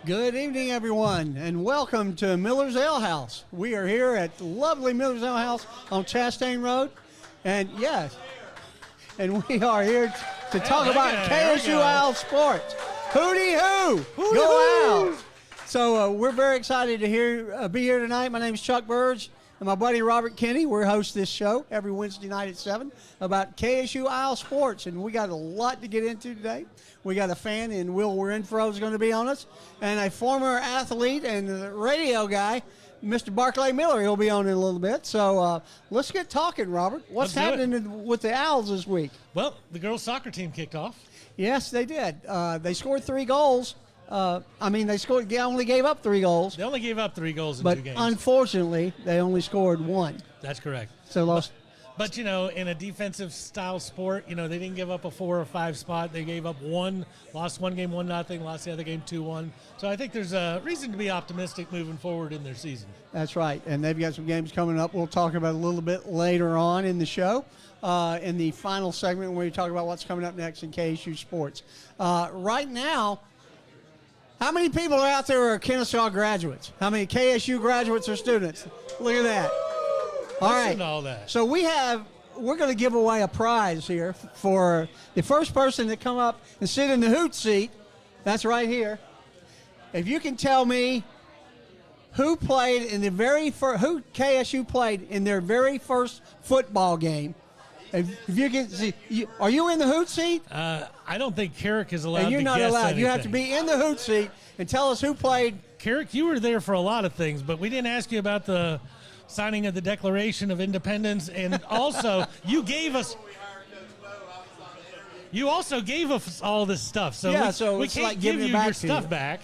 Good evening, everyone, and welcome to Miller's Ale House. We are here at lovely Miller's Ale House on Chastain Road, and yes, and we are here to talk about KSU OwlsSports. Hooty-hoo! Go Owls! So we're very excited to be here tonight. My name is Chuck Burge, and my buddy Robert Kinney. We're host this show every Wednesday night at 7 about KSU OwlsSports, and we got a lot to get into today. We got a fan, and Will Renfro is going to be on us, and a former athlete and radio guy, Mr. Barclay Miller. He'll be on in a little bit. So let's get talking, Robert. What's happening with the Owls this week? Well, the girls' soccer team kicked off. Yes, they did. They scored 3 goals. They only gave up 3 goals. They only gave up 3 goals in 2 games. But unfortunately, they only scored 1. That's correct. So lost. But, in a defensive style sport, they didn't give up a 4 or 5 spot. They gave up 1, lost one game 1-0, lost the other game 2-1. So I think there's a reason to be optimistic moving forward in their season. That's right. And they've got some games coming up we'll talk about a little bit later on in the show, in the final segment where we talk about what's coming up next in KSU sports. Right now, how many people are out there who are Kennesaw graduates? How many KSU graduates or students? Look at that. All right. All that. So we're going to give away a prize here for the first person to come up and sit in the hoot seat. That's right here. If you can tell me who KSU played in their very first football game. If you can see, are you in the hoot seat? I don't think Carrick is allowed to guess anything. And you're not allowed. You have to be in the hoot seat and tell us who played. Carrick, you were there for a lot of things, but we didn't ask you about the signing of the Declaration of Independence, and also you also gave us all this stuff, so we can't give you your stuff back.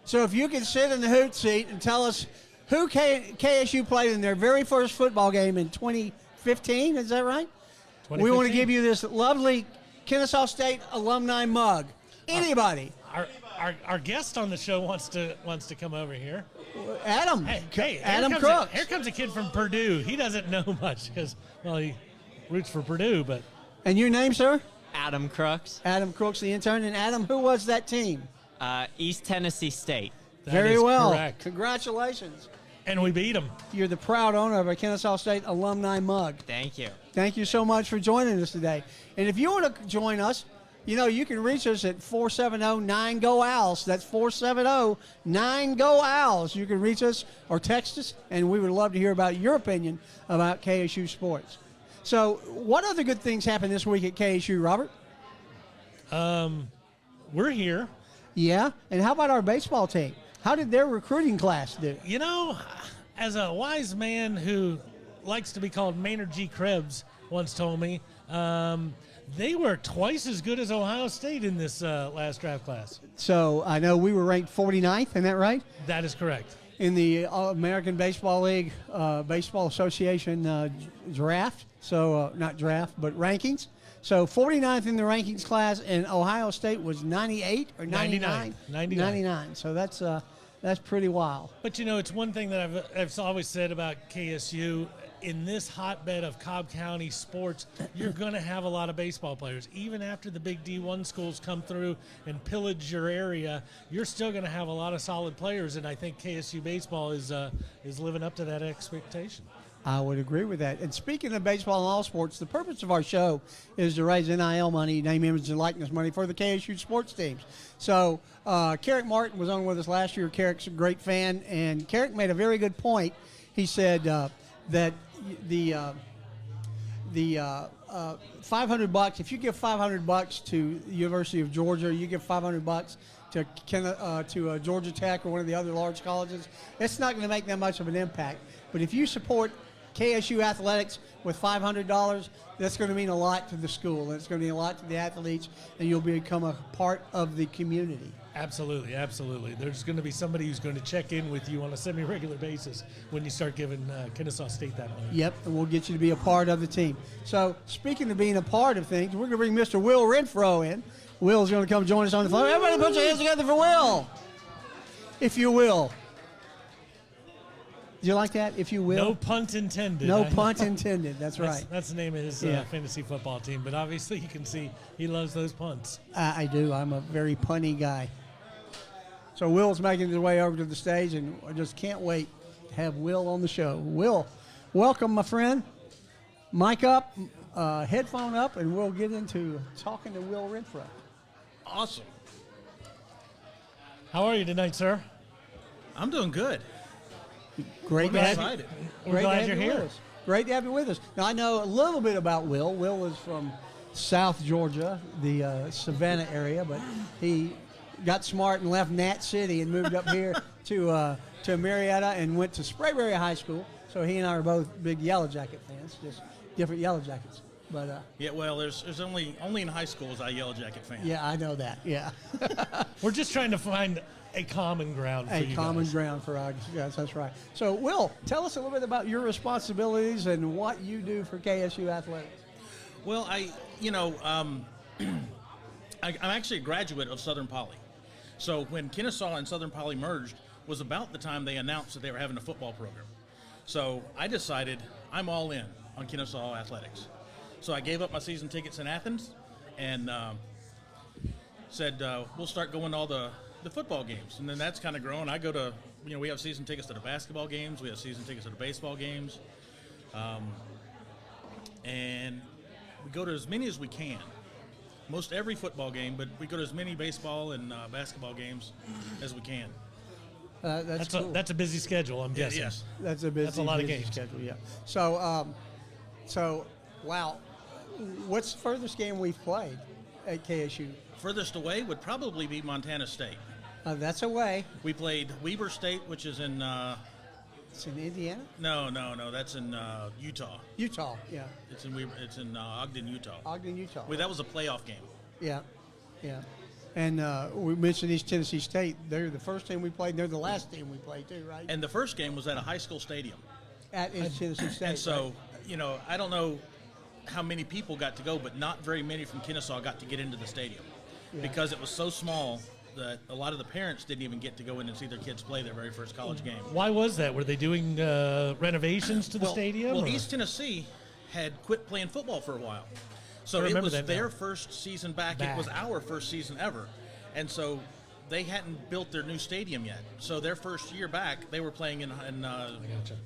So if you can sit in the hoot seat and tell us who KSU played in their very first football game in 2015, is that right? We want to give you this lovely Kennesaw State alumni mug. Anybody. Our guest on the show wants to come over here. Adam. Hey, Adam Crooks. Here comes a kid from Purdue. He doesn't know much because, he roots for Purdue. But. And your name, sir? Adam Crooks. Adam Crooks, the intern. And Adam, who was that team? East Tennessee State. Very well. Correct. Congratulations. And we beat them. You're the proud owner of a Kennesaw State alumni mug. Thank you. Thank you so much for joining us today. And if you want to join us, you can reach us at 470-9-GO-OWLS. That's 470-9-GO-OWLS. You can reach us or text us, and we would love to hear about your opinion about KSU sports. So what other good things happened this week at KSU, Robert? We're here. Yeah, and how about our baseball team? How did their recruiting class do? As a wise man who likes to be called Maynard G. Krebs once told me, they were twice as good as Ohio State in this last draft class. So I know we were ranked 49th, isn't that right? That is correct. In the American Baseball League Baseball Association draft. So not draft, but rankings. So 49th in the rankings class, and Ohio State was 98 or 99? 99. So that's pretty wild. But, it's one thing that I've always said about KSU. In this hotbed of Cobb County sports, you're going to have a lot of baseball players. Even after the big D1 schools come through and pillage your area, you're still going to have a lot of solid players, and I think KSU baseball is living up to that expectation. I would agree with that. And speaking of baseball and all sports, the purpose of our show is to raise NIL money, name, image, and likeness money for the KSU sports teams. So Carrick Martin was on with us last year. Carrick's a great fan, and Carrick made a very good point. He said that the $500, if you give $500 to the University of Georgia, you give $500 to Georgia Tech or one of the other large colleges, it's not going to make that much of an impact. But if you support KSU athletics with $500, that's going to mean a lot to the school, and it's going to mean a lot to the athletes, and you'll become a part of the community. Absolutely, absolutely. There's going to be somebody who's going to check in with you on a semi-regular basis when you start giving Kennesaw State that money. Yep, and we'll get you to be a part of the team. So speaking of being a part of things, we're going to bring Mr. Will Renfro in. Will's going to come join us on the phone. Everybody put your hands together for Will, if you will. Do you like that? If you will. No punt intended. No punt intended. That's right. That's the name of his fantasy football team. But obviously, you can see he loves those punts. I do. I'm a very punny guy. So Will's making his way over to the stage, and I just can't wait to have Will on the show. Will, welcome, my friend. Mic up, headphone up, and we'll get into talking to Will Renfro. Awesome. How are you tonight, sir? I'm doing good. Great to I'm have you. excited. We're glad you're with here. us. Great to have you with us. Now, I know a little bit about Will. Will is from South Georgia, the Savannah area, but he got smart and left Nat City and moved up here to Marietta and went to Sprayberry High School. So he and I are both big Yellow Jacket fans, just different Yellow Jackets. But Yeah, well, there's only in high school was I Yellow Jacket fan. yeah, I know that. Yeah, We're just trying to find a common ground for you common guys. ground for our guys. That's right. So, Will, tell us a little bit about your responsibilities and what you do for KSU athletics. Well, I'm actually a graduate of Southern Poly. So when Kennesaw and Southern Poly merged was about the time they announced that they were having a football program. So I decided I'm all in on Kennesaw athletics. So I gave up my season tickets in Athens and said we'll start going to all the football games. And then that's kind of grown. I go to, we have season tickets to the basketball games. We have season tickets to the baseball games. And we go to as many as we can. Most every football game, but we go to as many baseball and basketball games as we can. That's cool. That's a busy schedule, I'm guessing. Yes. That's a busy, That's a lot of busy games. schedule. Yeah. So, wow. What's the furthest game we've played at KSU? Furthest away would probably be Montana State. That's away. We played Weber State, which is in It's in Indiana. no, that's in Utah. Utah. Yeah. It's in Ogden, Utah. Ogden, Utah. That was a playoff game. Yeah. Yeah. And we mentioned East Tennessee State. They're the first team we played. And they're the last team we played too, right? And the first game was at a high school stadium. At East Tennessee State. And so, I don't know how many people got to go, but not very many from Kennesaw got to get into the stadium because it was so small that a lot of the parents didn't even get to go in and see their kids play their very first college game. Why was that? Were they doing renovations to the stadium? Well, or? East Tennessee had quit playing football for a while. So it remember was that their now. first season back. It was our first season ever. And so they hadn't built their new stadium yet. So their first year back, they were playing in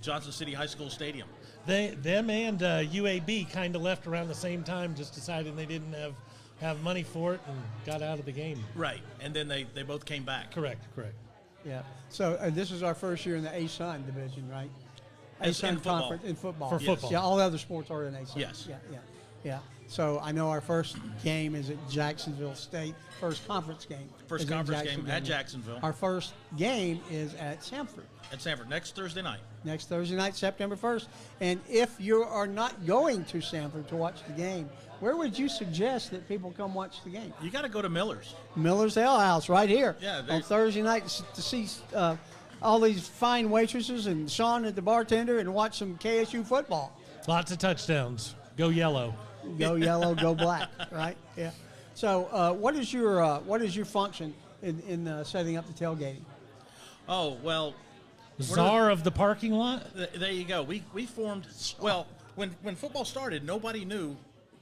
Johnson City High School Stadium. Them and UAB kind of left around the same time, just deciding they didn't have money for it and got out of the game. Right. And then they both came back. Correct. Yeah. So this is our first year in the ASUN division, right? As in ASUN football. conference in football. For football. Yeah, all the other sports are in ASUN. Yes. Yeah. So I know our first game is at Jacksonville State. First conference game. First is in conference game at Jacksonville. Our first game is at Sanford. At Sanford next Thursday night. Next Thursday night, September 1st. And if you are not going to Sanford to watch the game, where would you suggest that people come watch the game? You got to go to Miller's. Miller's Ale House right here Yeah, on Thursday night to see all these fine waitresses and Sean at the bartender and watch some KSU football. Lots of touchdowns. Go yellow. Go yellow, go black, right? Yeah. So what is your function in setting up the tailgating? Oh, well, Czar of the parking lot? there you go. We formed, well, when football started, nobody knew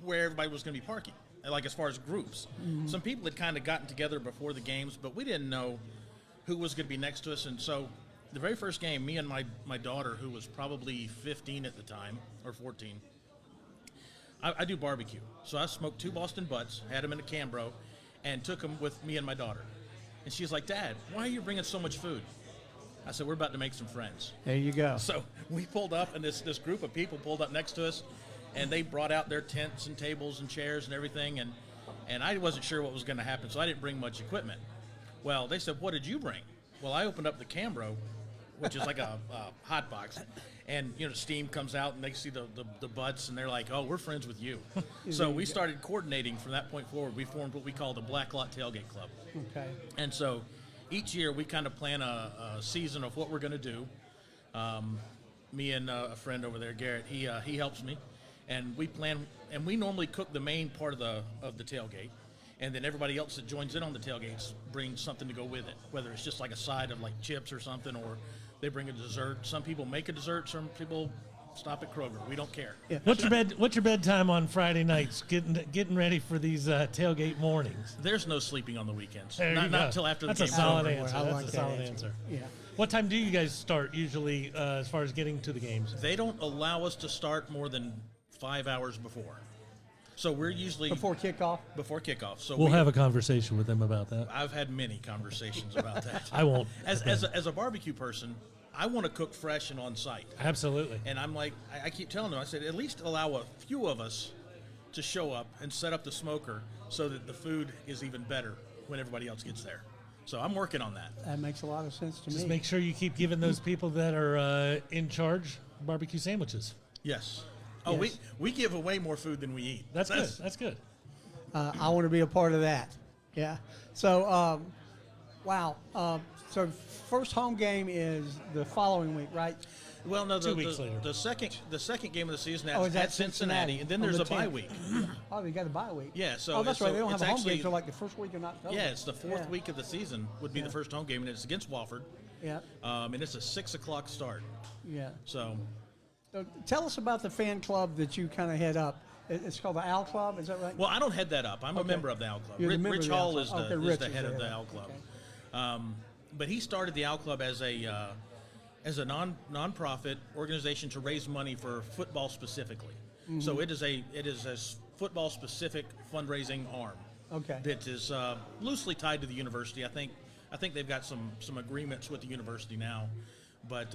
where everybody was going to be parking, like as far as groups. Mm-hmm. Some people had kind of gotten together before the games, but we didn't know who was going to be next to us. And so the very first game, me and my daughter, who was probably 15 at the time, or 14, I do barbecue. So I smoked 2 Boston Butts, had them in a Cambro, and took them with me and my daughter. And she's like, "Dad, why are you bringing so much food?" I said, "We're about to make some friends." There you go. So we pulled up, and this group of people pulled up next to us, and they brought out their tents and tables and chairs and everything, and I wasn't sure what was going to happen, so I didn't bring much equipment. Well, they said, "What did you bring?" Well, I opened up the Cambro, which is like a hot box, and steam comes out, and they see the butts, and they're like, "Oh, we're friends with you." So we started coordinating from that point forward. We formed what we call the Black Lot Tailgate Club. Okay. And so each year we kind of plan a season of what we're going to do. Me and a friend over there, Garrett, he helps me, and we plan. And we normally cook the main part of the tailgate, and then everybody else that joins in on the tailgates brings something to go with it, whether it's just like a side of like chips or something, or They bring a dessert. Some people make a dessert. Some people stop at Kroger. We don't care. Yeah. What's your bedtime on Friday nights? Getting ready for these tailgate mornings. There's no sleeping on the weekends. There you Not go. until after the That's a game's solid over. answer. I That's like a that solid answer. answer. Yeah. What time do you guys start usually as far as getting to the games? They don't allow us to start more than 5 hours before. So we're usually Before kickoff? before kickoff. So We'll have a conversation with them about that. I've had many conversations about that. I won't. As a barbecue person, I want to cook fresh and on site. Absolutely. And I'm like, I keep telling them, I said, at least allow a few of us to show up and set up the smoker so that the food is even better when everybody else gets there. So I'm working on that. That makes a lot of sense to Just me. make sure you keep giving those people that are in charge barbecue sandwiches. Yes. Oh, Yes. we give away more food than we eat. That's good. That's good. I want to be a part of that. Yeah. So, wow. So first home game is the following week, right? Well, no, 2 weeks later. the second game of the season Oh, is at that Cincinnati, and then on there's the a bye 10th? week. Oh, they got a bye week. Yeah, so oh, that's right. They don't have it's a home game actually- until like the first week in October. Yeah, it's the fourth Yeah. week of the season would be the first home game, and it's against Wofford. Yeah. And it's a 6 o'clock start. Yeah. So So tell us about the fan club that you kind of head up. It's called the Owl Club. Is that right? Well, I don't head that up. I'm a Okay. member of the Owl Club. You're the member Rich of the Owl Hall Club. is Okay, the Rich the is head the of the head. Owl Club. But he started the Owl Club as a non-profit organization to raise money for football specifically. Mm-hmm. So it is a football specific fundraising arm. Okay. That is loosely tied to the university. I think they've got some agreements with the university now, but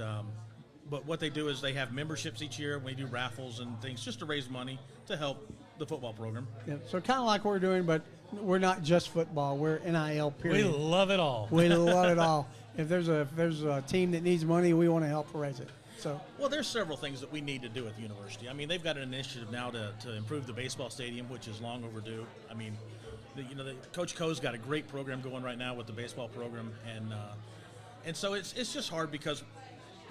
what they do is they have memberships each year. We do raffles and things just to raise money to help the football program. Yeah. So kind of like we're doing, but we're not just football. We're NIL. We Period. love it all. We love it all. If there's a team that needs money, we want to help raise it. So Well, there's several things that we need to do at the university. I mean, they've got an initiative now to improve the baseball stadium, which is long overdue. I mean, Coach Coe's got a great program going right now with the baseball program, and so it's just hard because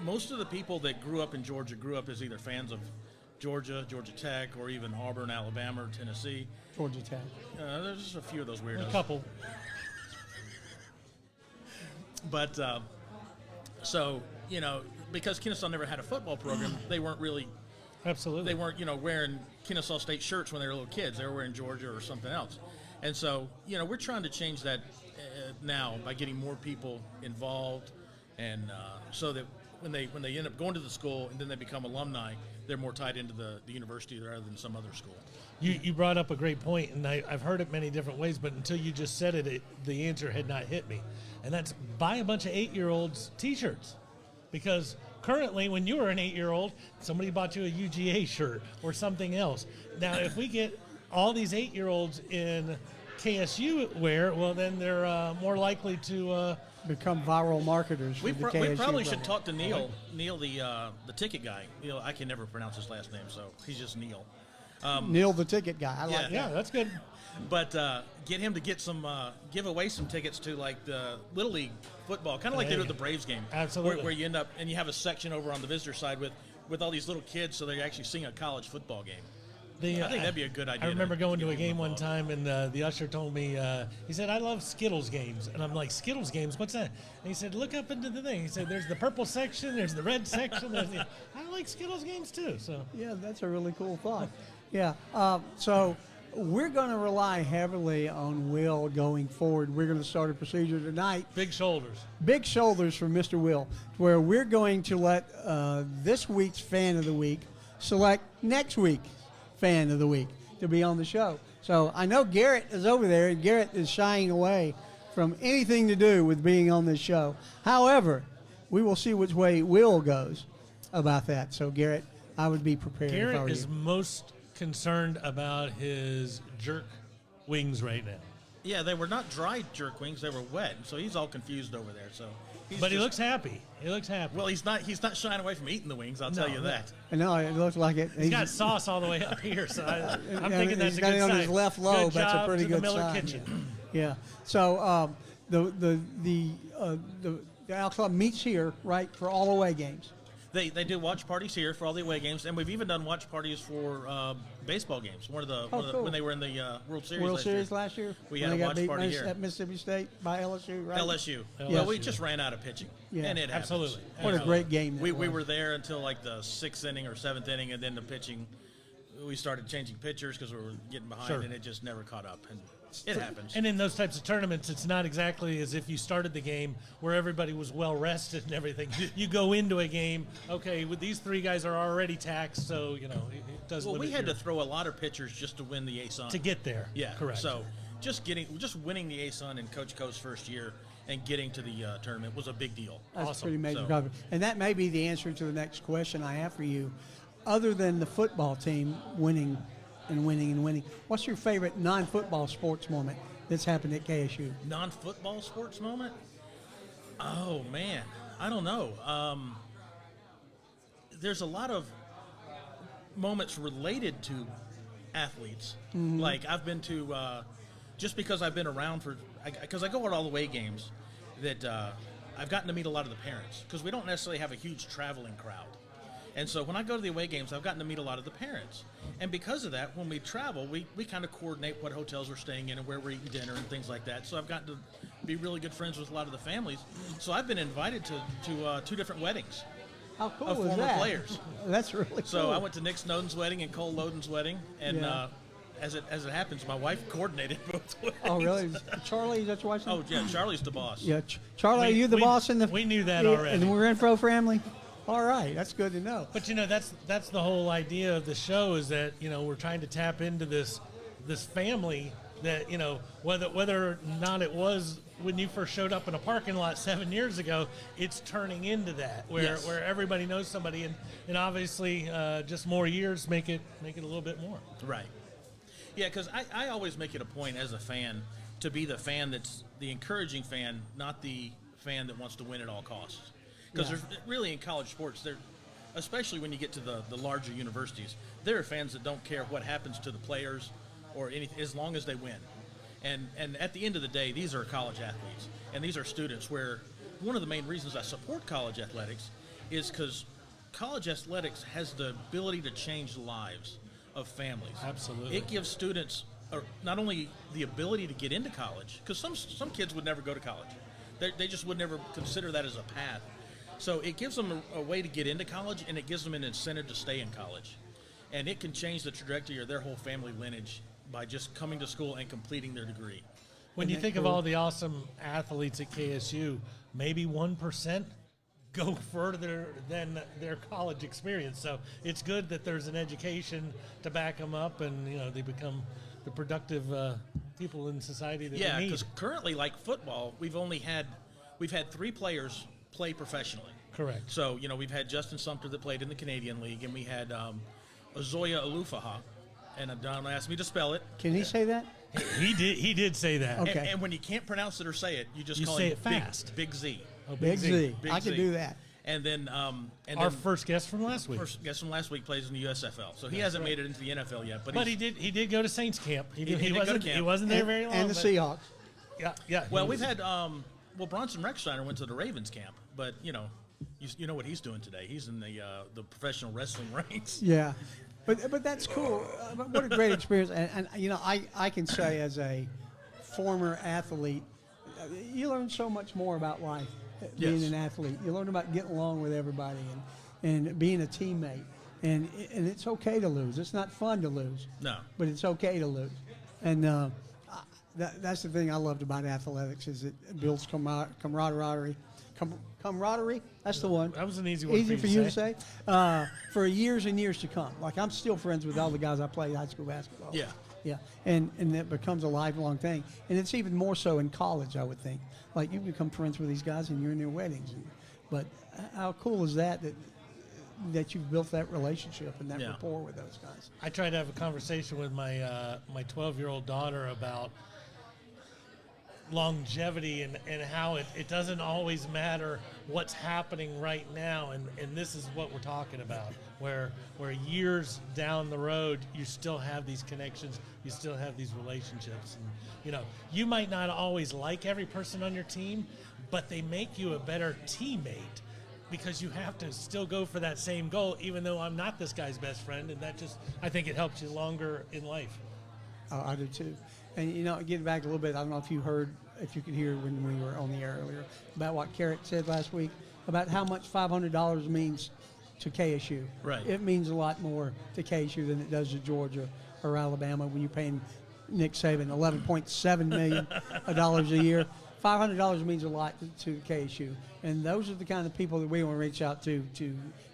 most of the people that grew up in Georgia grew up as either fans of Georgia Tech, or even Auburn, Alabama, or Tennessee. Georgia Tech. There's just a few of those weirdos. A couple. But so because Kennesaw never had a football program, they weren't Absolutely. wearing Kennesaw State shirts when they were little kids. They were wearing Georgia or something else. And so we're trying to change that now by getting more people involved, and so that when they end up going to the school and then they become alumni, they're more tied into the university rather than some other school. You brought up a great point, and I've heard it many different ways, but until you just said it, the answer had not hit me. And that's buy a bunch of 8-year-olds T-shirts. Because currently, when you were an 8-year-old, somebody bought you a UGA shirt or something else. Now, if we get all these 8-year-olds in KSU wear, well, then they're more likely to Become viral marketers. We for the probably KSU should program. talk to Neil, the ticket guy. I can never pronounce his last name, so he's just Neil. Neil, the ticket guy. I like yeah, that. that's good. But get him to give away some tickets to like the Little League football, kind of like they do at the Braves game. Absolutely. Where you end up and you have a section over on the visitor side with all these little kids, so they're actually seeing a college football game. I think that'd be a good idea. I remember going to a get game people one involved. time, and the usher told me, he said, I love Skittles games. And I'm like, Skittles games? What's that? And he said, look up into the thing. He said, there's the purple section, there's the red section. I like Skittles games too. So Yeah, that's a really cool thought. Yeah. So we're going to rely heavily on Will going forward. We're going to start a procedure tonight. big shoulders. Big shoulders from Mr. Will, where we're going to let this week's fan of the week select next week's fan of the week to be on the show. So I know Garrett is over there, and Garrett is shying away from anything to do with being on this show. However, we will see which way Will goes about that. So Garrett, I would be prepared if I Garrett were is you. most concerned about his jerk wings right now. Yeah, they were not dry jerk wings; they were wet. So he's all confused over there. So, But he looks happy. He looks happy. well. He's not shying away from eating the wings. I'll tell you that. No, it looks like it. He's got sauce all the way up here, so I'm and thinking that's he's a got good it on sign. his left lobe. Good That's a job pretty to good the Miller sign. Kitchen. Yeah. So the Owl Club meets here, right, for all away games. They do watch parties here for all the away games, and we've even done watch parties for baseball games. One of the cool. when they were in the World Series. Last year. We When had they a got watch beat party here at Mississippi State by LSU, right? LSU. Yeah. Well, we just ran out of pitching, Yeah. and it happens. Absolutely. What a great game that We was. were there until like the 6th inning or 7th inning, and then the pitching. We started changing pitchers because we were getting behind, Sure. and it just never caught up. And it happens. And in those types of tournaments, it's not exactly as if you started the game where everybody was well rested and everything. You go into a game, okay, with these 3 guys are already taxed, so it does. Well, we limit had to your- throw a lot of pitchers just to win the ASUN. to get there. Yeah, correct. So just winning the ASUN in Coach Co's first year and getting to the tournament was a big deal. That's Awesome. pretty major So- accomplishment. And that may be the answer to the next question I have for you. Other than the football team winning and winning and winning, what's your favorite non-football sports moment that's happened at KSU? Non-football sports moment? Oh man, I don't know. There's a lot of moments related to athletes. Like I've been to, just because I've been around because I go to all the away games, that I've gotten to meet a lot of the parents because we don't necessarily have a huge traveling crowd. And so when I go to the away games, I've gotten to meet a lot of the parents. And because of that, when we travel, we kind of coordinate what hotels we're staying in and where we're eating dinner and things like that. So I've gotten to be really good friends with a lot of the families. So I've been invited to 2 different weddings How cool of is former that? players. That's really cool. So I went to Nick Snowden's wedding and Cole Loden's wedding. And Yeah. as it happens, my wife coordinated both weddings. Oh, really? Charlie, is that your wife's name? Oh, yeah, Charlie's the boss. Yeah, Charlie, are you the boss in the? we knew that Yeah, already. And we're in pro family. All right, that's good to know. But that's the whole idea of the show is that we're trying to tap into this family that whether or not it was when you first showed up in a parking lot 7 years ago, it's turning into that where Yes. where everybody knows somebody and obviously just more years make it a little bit more. Right. Yeah, because I always make it a point as a fan to be the fan that's the encouraging fan, not the fan that wants to win at all costs. Because Yeah. there's really in college sports, especially when you get to the larger universities, there are fans that don't care what happens to the players or anything as long as they win. And at the end of the day, these are college athletes and these are students. Where one of the main reasons I support college athletics is because college athletics has the ability to change the lives of families. Absolutely. It gives students not only the ability to get into college, because some kids would never go to college. They just would never consider that as a path. So it gives them a way to get into college, and it gives them an incentive to stay in college. And it can change the trajectory of their whole family lineage by just coming to school and completing their degree. When you think of all the awesome athletes at KSU, maybe 1% go further than their college experience. So it's good that there's an education to back them up, and they become the productive people in society that Yeah, we need. because currently, like football, we've had 3 players play professionally. Correct. So we've had Justin Sumter that played in the Canadian League, and we had Azoya Alufaha, and Don asked me to spell it. Can he say that? He did say that. Okay. And when you can't pronounce it or say it, you just You call say him it fast. Big Z. Oh, Big Z. Big I can Z. do that. And then Our first guest from last week. first guest from last week plays in the USFL, so he hasn't made it into the NFL yet. But He did go to Saints camp. He did go to wasn't camp. he wasn't there very long. And the but- Seahawks. Yeah. Well, he we've was- had Bronson Rechsteiner went to the Ravens camp, but you know what he's doing today. He's in the professional wrestling ranks. Yeah, but that's cool. But what a great experience. And I can say as a former athlete, you learn so much more about life being Yes. an athlete. You learn about getting along with everybody and being a teammate. And it's okay to lose. It's not fun to lose. No. But it's okay to lose. And that's the thing I loved about athletics is it builds camaraderie. Camaraderie, that's the one. That was an easy one Easy for for you you to to say. For years and years to come. Like I'm still friends with all the guys I played high school basketball. Yeah. Yeah, and that becomes a lifelong thing. And it's even more so in college, I would think. Like you become friends with these guys and you're in their weddings. But how cool is that you've built that relationship and that Yeah. rapport with those guys? I tried to have a conversation with my 12-year-old daughter about longevity and how it doesn't always matter what's happening right now, and this is what we're talking about, where years down the road you still have these connections, you still have these relationships, and you might not always like every person on your team, but they make you a better teammate because you have to still go for that same goal, even though I'm not this guy's best friend, and that just, I think it helps you longer in life. I do too. And, getting back a little bit, I don't know if you could hear when we were on the air earlier about what Carrot said last week about how much $500 means to KSU. Right. It means a lot more to KSU than it does to Georgia or Alabama when you're paying Nick Saban $11.7 million a year. $500 means a lot to KSU. And those are the kind of people that we want to reach out to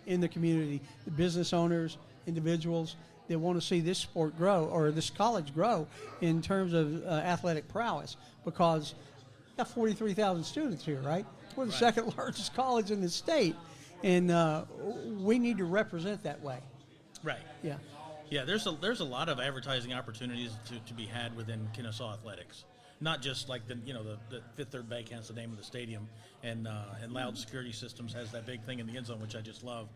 in the community, the business owners, individuals that want to see this sport grow or this college grow in terms of athletic prowess, because we got 43,000 students here, right? We're the second largest college in the state, and we need to represent that way. Right. Yeah. Yeah, there's a lot of advertising opportunities to be had within Kennesaw athletics. Not just like the Fifth Third Bank has the name of the stadium, and Loud Security Systems has that big thing in the end zone, which I just love,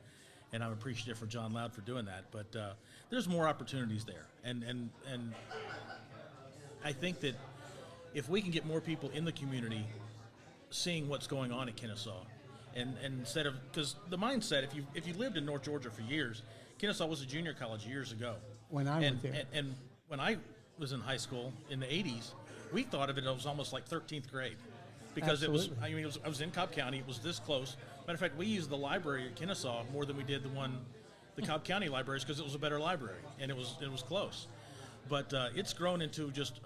and I'm appreciative for John Loud for doing that. But there's more opportunities there, and I think that if we can get more people in the community seeing what's going on at Kennesaw, and instead of, because the mindset, if you lived in North Georgia for years, Kennesaw was a junior college years ago. When I went there. And when I was in high school in the 80s, we thought of it as almost like 13th grade, because Absolutely. I was in Cobb County. It was this close. Matter of fact, we used the library at Kennesaw more than we did the Cobb County libraries, because it was a better library and it was close. But it's grown into just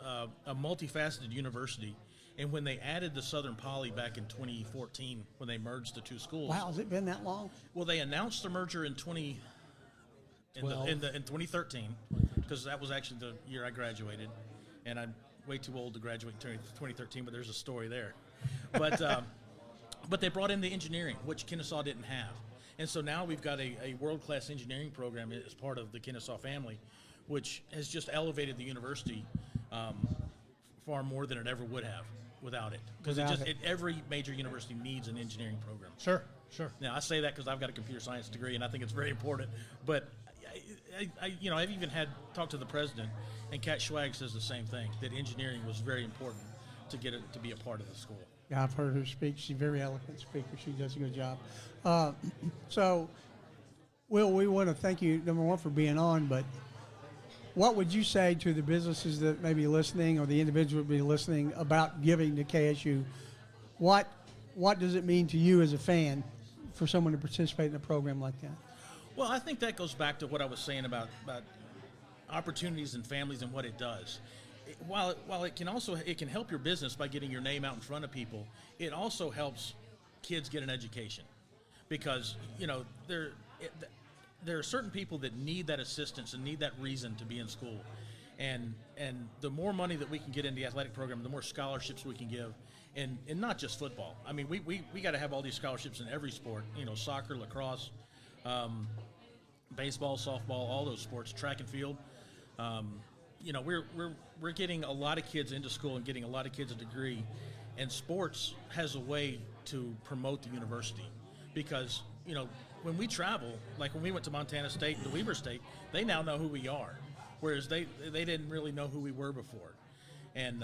a multifaceted university. And when they added the Southern Poly back in 2014, when they merged the two schools. Wow, has it been that long? Well, they announced the merger in 2013, because that was actually the year I graduated, and I'm way too old to graduate in 2013. But there's a story there. But but they brought in the engineering, which Kennesaw didn't have, and so now we've got a world-class engineering program as part of the Kennesaw family, which has just elevated the university far more than it ever would have without it. Because every major university needs an engineering program. Sure. Now, I say that because I've got a computer science degree, and I think it's very important. But I've even talked to the president, and Kat Schwag says the same thing, that engineering was very important to get it to be a part of the school. Yeah, I've heard her speak. She's a very eloquent speaker. She does a good job. So, Will, we want to thank you, number one, for being on, but what would you say to the businesses that may be listening, or the individual that may be listening, about giving to KSU? What does it mean to you as a fan for someone to participate in a program like that? Well, I think that goes back to what I was saying about opportunities and families and what it does. While it can help your business by getting your name out in front of people, it also helps kids get an education, because there are certain people that need that assistance and need that reason to be in school, and the more money that we can get into the athletic program, the more scholarships we can give, and not just football. I mean, we got to have all these scholarships in every sport. Soccer, lacrosse, baseball, softball, all those sports, track and field. We're getting a lot of kids into school and getting a lot of kids a degree, and sports has a way to promote the university, because when we travel, like when we went to Montana State and to Weber State, they now know who we are, whereas they didn't really know who we were before, and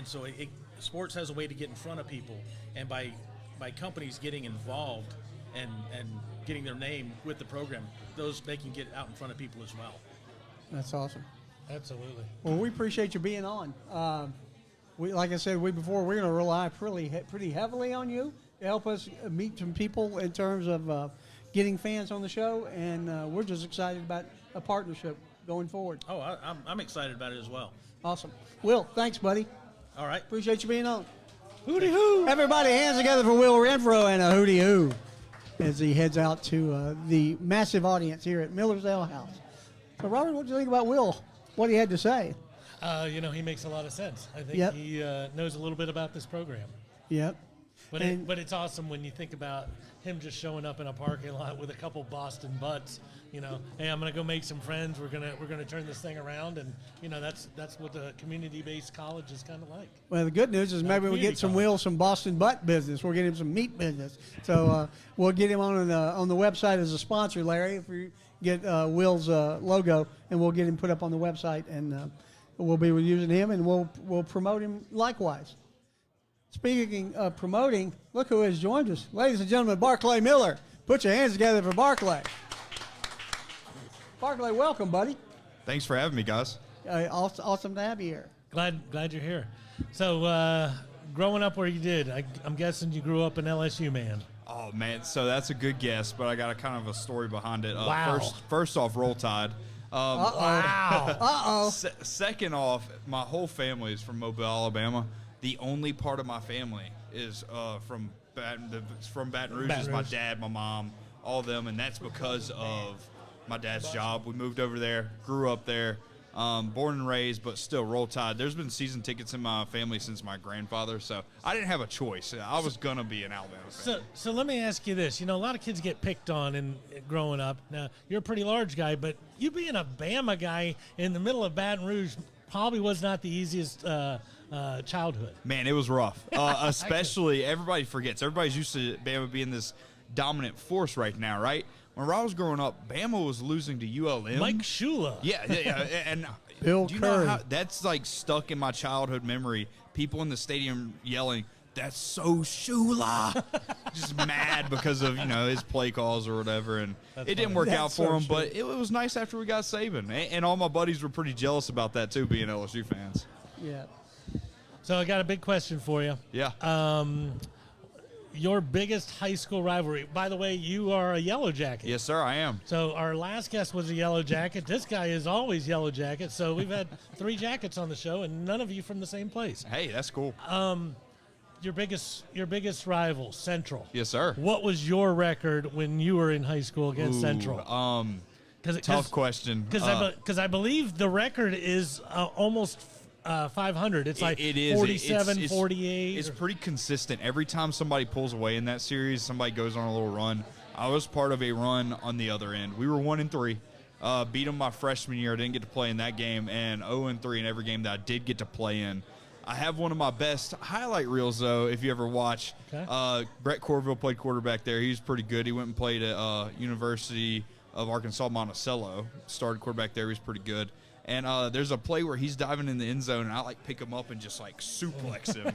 so sports has a way to get in front of people, and by companies getting involved and getting their name with the program, they can get out in front of people as well. That's awesome. Absolutely. Well, we appreciate you being on. Like I said before, we're going to rely pretty heavily on you to help us meet some people in terms of getting fans on the show, and we're just excited about a partnership going forward. Oh, I'm excited about it as well. Awesome. Will, thanks, buddy. All right. Appreciate you being on. Hootie hoo! Everybody, hands together for Will Renfro and a hootie hoo as he heads out to the massive audience here at Miller's Ale House. So, Robert, what do you think about Will? What he had to say? He makes a lot of sense. I think he knows a little bit about this program. Yep. But it's awesome when you think about him just showing up in a parking lot with a couple Boston butts. Hey, I'm gonna go make some friends. We're gonna turn this thing around, and that's what the community-based college is kind of like. Well, the good news is maybe we'll get some Boston butt business. We'll get him some meat business. So we'll get him on the website as a sponsor, Larry. If we get Will's logo, and we'll get him put up on the website, and we'll be using him, and we'll promote him likewise. Speaking of promoting, look who has joined us. Ladies and gentlemen, Barclay Miller. Put your hands together for Barclay. Barclay, welcome, buddy. Thanks for having me, guys. Awesome to have you here. Glad you're here. So, growing up where you did, I'm guessing you grew up an LSU man. Oh, man, so that's a good guess, but I got a kind of a story behind it. Wow. First off, Roll Tide. Wow. Second off, my whole family is from Mobile, Alabama. The only part of my family is from Baton Rouge. Is my dad, my mom, all of them, and that's because of my dad's job. We moved over there, grew up there, born and raised, but still Roll Tide. There's been season tickets in my family since my grandfather, so I didn't have a choice. I was going to be an Alabama fan. So let me ask you this. You know, a lot of kids get picked on in growing up. Now, you're a pretty large guy, but you being a Bama guy in the middle of Baton Rouge probably was not the easiest childhood. Man, it was rough. Especially, everybody forgets. Everybody's used to Bama being this dominant force right now, right? When I was growing up, Bama was losing to ULM. Mike Shula. Yeah, and Bill do you Curry. know how that's like stuck in my childhood memory? People in the stadium yelling, "That's so Shula!" Just mad because of his play calls or whatever, and it didn't work out for him. But it was nice after we got Saban, and all my buddies were pretty jealous about that too, being LSU fans. Yeah. So I got a big question for you. Yeah. Your biggest high school rivalry. By the way, you are a Yellow Jacket. Yes, sir, I am. So our last guest was a Yellow Jacket. This guy is always Yellow Jacket. So we've had 3 jackets on the show, and none of you from the same place. Hey, that's cool. Your biggest rival, Central. Yes, sir. What was your record when you were in high school against Central? Tough question. Because I believe the record is almost 500. It's like it is 47, 48. It's pretty consistent. Every time somebody pulls away in that series, somebody goes on a little run. I was part of a run on the other end. We were 1-3. Beat them my freshman year. I didn't get to play in that game, and 0-3 in every game that I did get to play in. I have one of my best highlight reels, though, if you ever watch. Okay. Brett Corville played quarterback there. He was pretty good. He went and played at University of Arkansas Monticello. Started quarterback there. He was pretty good. And there's a play where he's diving in the end zone, and I pick him up and just suplex him.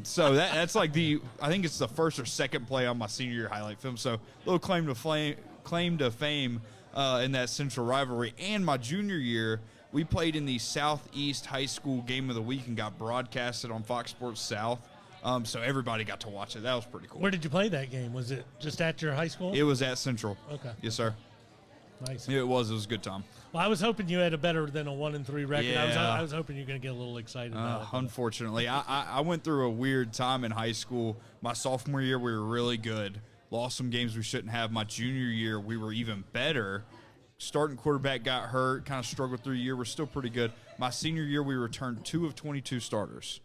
So that's I think it's the first or second play on my senior year highlight film. So little claim to fame in that Central rivalry. And my junior year, we played in the Southeast High School Game of the Week and got broadcasted on Fox Sports South. So everybody got to watch it. That was pretty cool. Where did you play that game? Was it just at your high school? It was at Central. Okay. Yes, sir. Nice. It was a good time. Well, I was hoping you had a better than a 1-3 record. Yeah. I was hoping you were going to get a little excited about it. Unfortunately, I went through a weird time in high school. My sophomore year, we were really good. Lost some games we shouldn't have. My junior year, we were even better. Starting quarterback got hurt, kind of struggled through the year. We're still pretty good. My senior year, we returned 2 of 22 starters.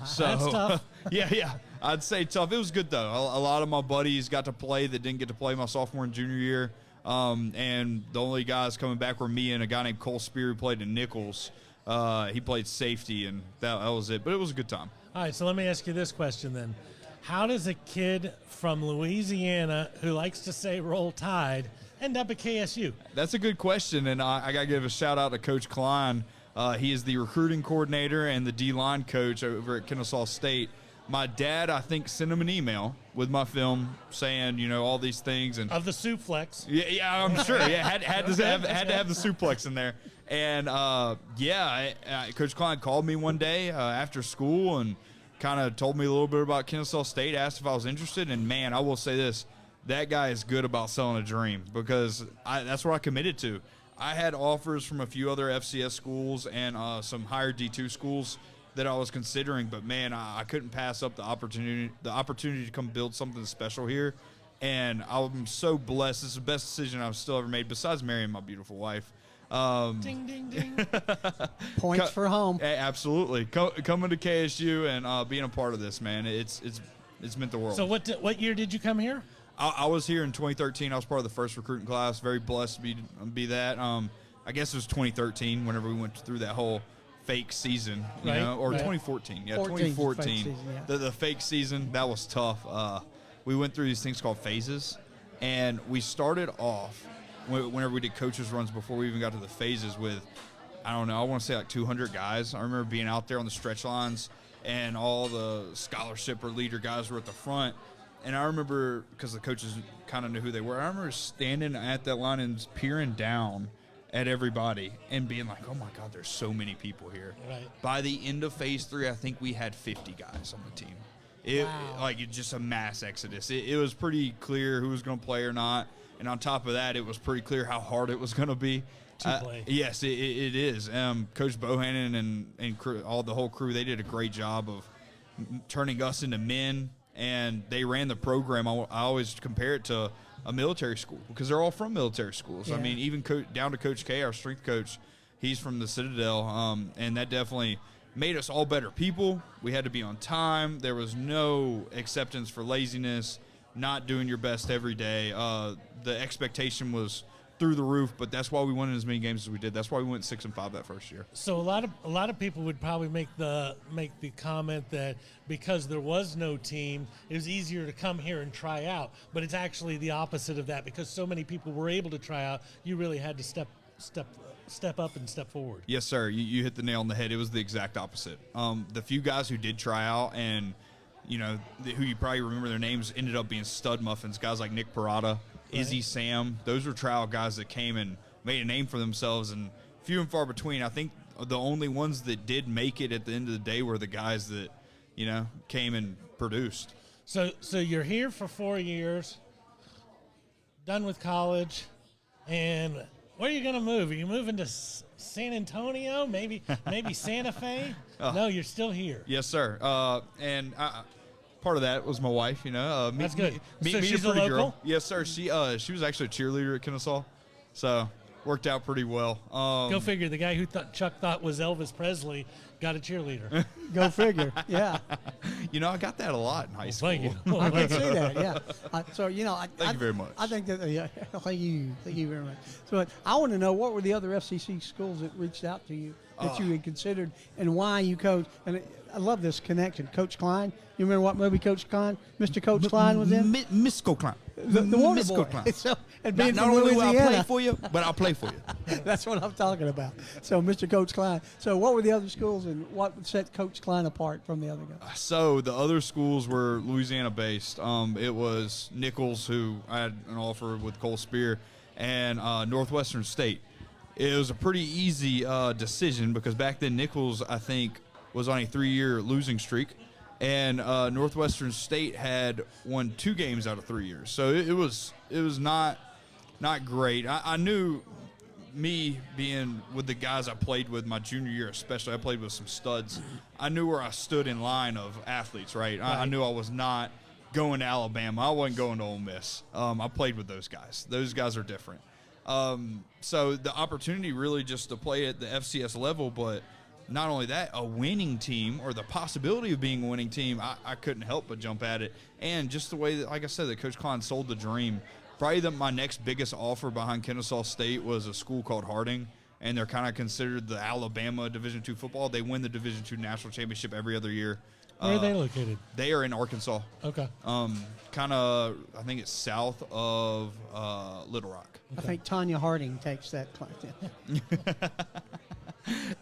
So, that's tough. Yeah. I'd say tough. It was good, though. A lot of my buddies got to play that didn't get to play my sophomore and junior year. And the only guys coming back were me and a guy named Cole Spear who played in Nichols. He played safety, and that was it. But it was a good time. All right, so let me ask you this question then. How does a kid from Louisiana who likes to say Roll Tide end up at KSU? That's a good question, and I got to give a shout-out to Coach Klein. He is the recruiting coordinator and the D-line coach over at Kennesaw State. My dad, I think, sent him an email with my film saying, all these things. And of the suplex. Yeah, I'm sure. Yeah, had to have the suplex in there. And, Coach Klein called me one day after school and kind of told me a little bit about Kennesaw State, asked if I was interested. And, man, I will say this. That guy is good about selling a dream because that's what I committed to. I had offers from a few other FCS schools and some higher D2 schools that I was considering, but man, I couldn't pass up the opportunity to come build something special here. And I'm so blessed. This is the best decision I've still ever made, besides marrying my beautiful wife. Ding, ding, ding. Points for home. Absolutely. Coming to KSU and being a part of this, man, it's meant the world. So what year did you come here? I was here in 2013. I was part of the first recruiting class. Very blessed to be that. I guess it was 2013 whenever we went through that whole fake season, or 2014. Yeah, 2014. Season, yeah. The fake season, that was tough. We went through these things called phases, and we started off whenever we did coaches runs before we even got to the phases with, I don't know, I want to say 200 guys. I remember being out there on the stretch lines and all the scholarship or leader guys were at the front. And I remember, because the coaches kind of knew who they were, I remember standing at that line and peering down at everybody and being like, oh, my God, there's so many people here. Right. By the end of Phase 3, I think we had 50 guys on the team. It's just a mass exodus. It was pretty clear who was going to play or not. And on top of that, it was pretty clear how hard it was going to be. To play. Yes, it is. Coach Bohannon and crew, the whole crew, they did a great job of turning us into men. And they ran the program. I always compare it to a military school because they're all from military schools. Yeah. I mean, even down to Coach K, our strength coach, he's from the Citadel, and that definitely made us all better people. We had to be on time. There was no acceptance for laziness, not doing your best every day. The expectation was through the roof, but that's why we won as many games as we did. That's why we went 6-5 that first year. So a lot of people would probably make the comment that because there was no team, it was easier to come here and try out. But it's actually the opposite of that, because so many people were able to try out. You really had to step up and step forward. Yes, sir. You hit the nail on the head. It was the exact opposite. The few guys who did try out and who you probably remember their names ended up being stud muffins. Guys like Nick Parada, Izzy Sam, those were tryout guys that came and made a name for themselves, and few and far between. I think the only ones that did make it at the end of the day were the guys that, came and produced. So you're here for 4 years, done with college, and where are you going to move? Are you moving to San Antonio? Maybe Santa Fe? No, you're still here. Yes, sir. And part of that was my wife, That's good. Me, So me she's a pretty a local? girl. Yes, sir. She was actually a cheerleader at Kennesaw, so worked out pretty well. Go figure. The guy who Chuck thought was Elvis Presley got a cheerleader. Go figure. Yeah. I got that a lot in high school. Thank you. I can see that, yeah. Thank you very much. I think that, thank you very much. So I want to know, what were the other FCC schools that reached out to you that you had considered, and why you coached? And I love this connection. Coach Klein, you remember what movie Coach Klein, Mr. Coach Klein was in? Miss Klein. The Wonder Miss Boy. Klein. So, and being Not from only will I Louisiana, play for you, but I'll play for you. that's what I'm talking about. So, Mr. Coach Klein. So, what were the other schools, and what set Coach Klein apart from the other guys? So the other schools were Louisiana-based. It was Nichols, who I had an offer with Cole Spear, and Northwestern State. It was a pretty easy decision because back then Nichols, I think, was on a 3-year losing streak, and Northwestern State had won 2 games out of 3 years. So it was not great. I knew, me being with the guys I played with my junior year especially, I played with some studs. I knew where I stood in line of athletes, right? I knew I was not going to Alabama. I wasn't going to Ole Miss. I played with those guys. Those guys are different. So the opportunity really just to play at the FCS level, but not only that, a winning team, or the possibility of being a winning team, I couldn't help but jump at it. And just the way that, like I said, that Coach Klein sold the dream. Probably my next biggest offer behind Kennesaw State was a school called Harding, and they're kind of considered the Alabama Division II football. They win the Division II national championship every other year. Where are they located? They are in Arkansas. Okay. Kind of, I think it's south of Little Rock. I think Tanya Harding takes that class.